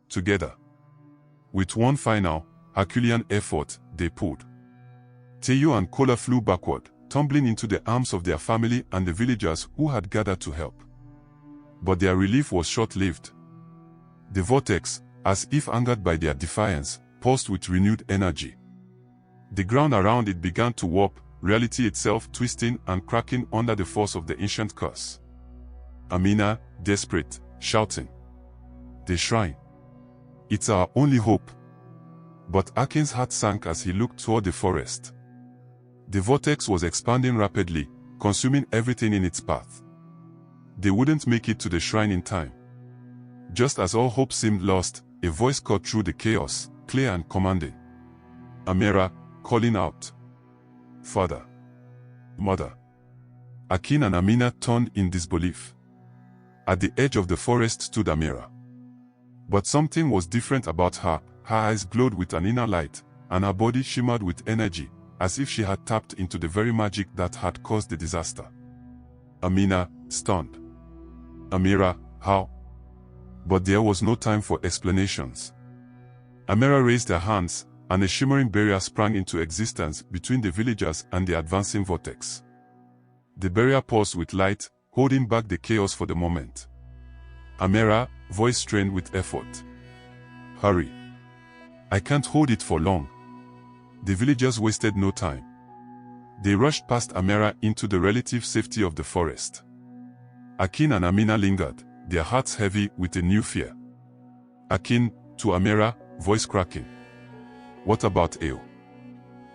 Together. With one final, Herculean effort, they pulled. Teyo and Kola flew backward, tumbling into the arms of their family and the villagers who had gathered to help. but their relief was short-lived. The vortex, as if angered by their defiance, pulsed with renewed energy. The ground around it began to warp, reality itself twisting and cracking under the force of the ancient curse. Amina, desperate, shouting, "The shrine! It's our only hope!" But Akin's heart sank as he looked toward the forest. The vortex was expanding rapidly, consuming everything in its path. They wouldn't make it to the shrine in time. Just as all hope seemed lost, a voice cut through the chaos, clear and commanding. Amira, calling out, "Father! Mother!" Akin and Amina turned in disbelief. At the edge of the forest stood Amira. But something was different about her. Her eyes glowed with an inner light, and her body shimmered with energy, as if she had tapped into the very magic that had caused the disaster. Amina, stunned. "Amira, how?" But there was no time for explanations. Amira raised her hands, and a shimmering barrier sprang into existence between the villagers and the advancing vortex. The barrier pulsed with light, holding back the chaos for the moment. Amira, voice strained with effort. "Hurry. I can't hold it for long." The villagers wasted no time. They rushed past Amira into the relative safety of the forest. Akin and Amina lingered, their hearts heavy with a new fear. Akin, to Amira, voice cracking, "What about Eo?"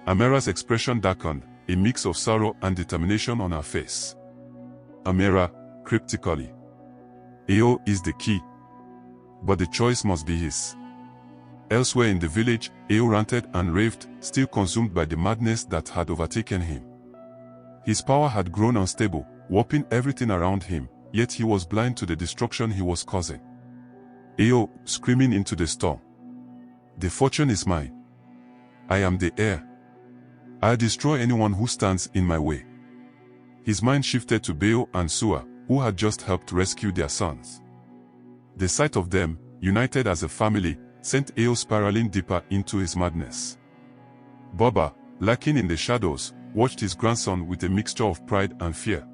Amira's expression darkened, a mix of sorrow and determination on her face. Amira, cryptically, "Eo is the key. But the choice must be his." Elsewhere in the village, Eo ranted and raved, still consumed by the madness that had overtaken him. His power had grown unstable, warping everything around him, yet he was blind to the destruction he was causing. Eo, screaming into the storm, "The fortune is mine. I am the heir. I'll destroy anyone who stands in my way." His mind shifted to Bayo and Sua, who had just helped rescue their sons. The sight of them, united as a family, sent Eo spiraling deeper into his madness. Baba, lurking in the shadows, watched his grandson with a mixture of pride and fear.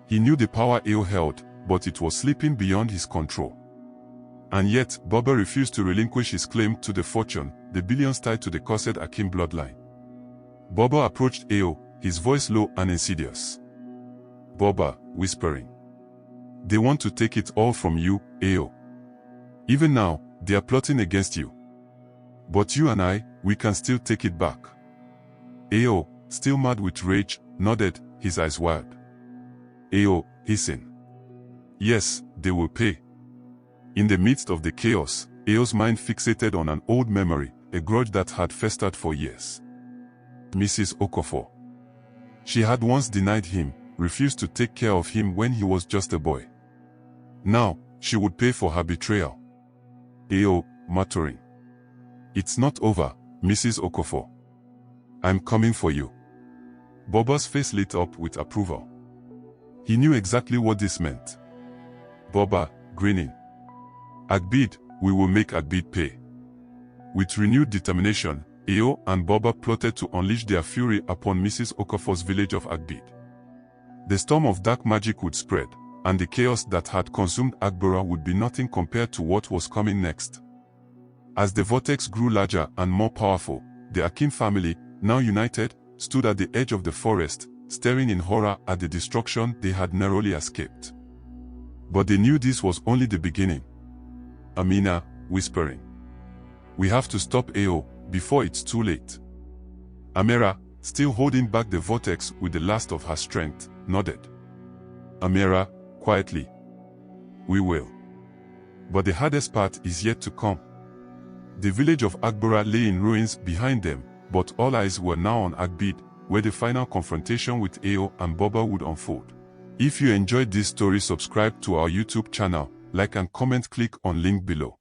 He knew the power Eo held, but it was slipping beyond his control. And yet, Baba refused to relinquish his claim to the fortune, the billions tied to the cursed Akin bloodline. Baba approached Eo, his voice low and insidious. Baba, whispering, "They want to take it all from you, Eo. Even now, they are plotting against you. But you and I, we can still take it back." Eo, still mad with rage, nodded, his eyes wide. Eo, hissing, "Yes, they will pay." In the midst of the chaos, Eo's mind fixated on an old memory, a grudge that had festered for years. Mrs. Okofor. She had once denied him, refused to take care of him when he was just a boy. Now, she would pay for her betrayal. Eo, muttering, "It's not over, Mrs. Okofor. I'm coming for you." Baba's face lit up with approval. He knew exactly what this meant. Baba, grinning, "Agbid, we will make Agbid pay." With renewed determination, Eo and Baba plotted to unleash their fury upon Mrs. Okafor's village of Agbid. The storm of dark magic would spread, and the chaos that had consumed Agbora would be nothing compared to what was coming next. As the vortex grew larger and more powerful, the Akin family, now united, stood at the edge of the forest, staring in horror at the destruction they had narrowly escaped. But they knew this was only the beginning. Amina, whispering, "We have to stop Eo, before it's too late." Amira, still holding back the vortex with the last of her strength, nodded. Amira, quietly, "We will." But the hardest part is yet to come. The village of Agbora lay in ruins behind them, but all eyes were now on Agbid, where the final confrontation with Eo and Baba would unfold. If you enjoyed this story, subscribe to our YouTube channel, like and comment, click on link below.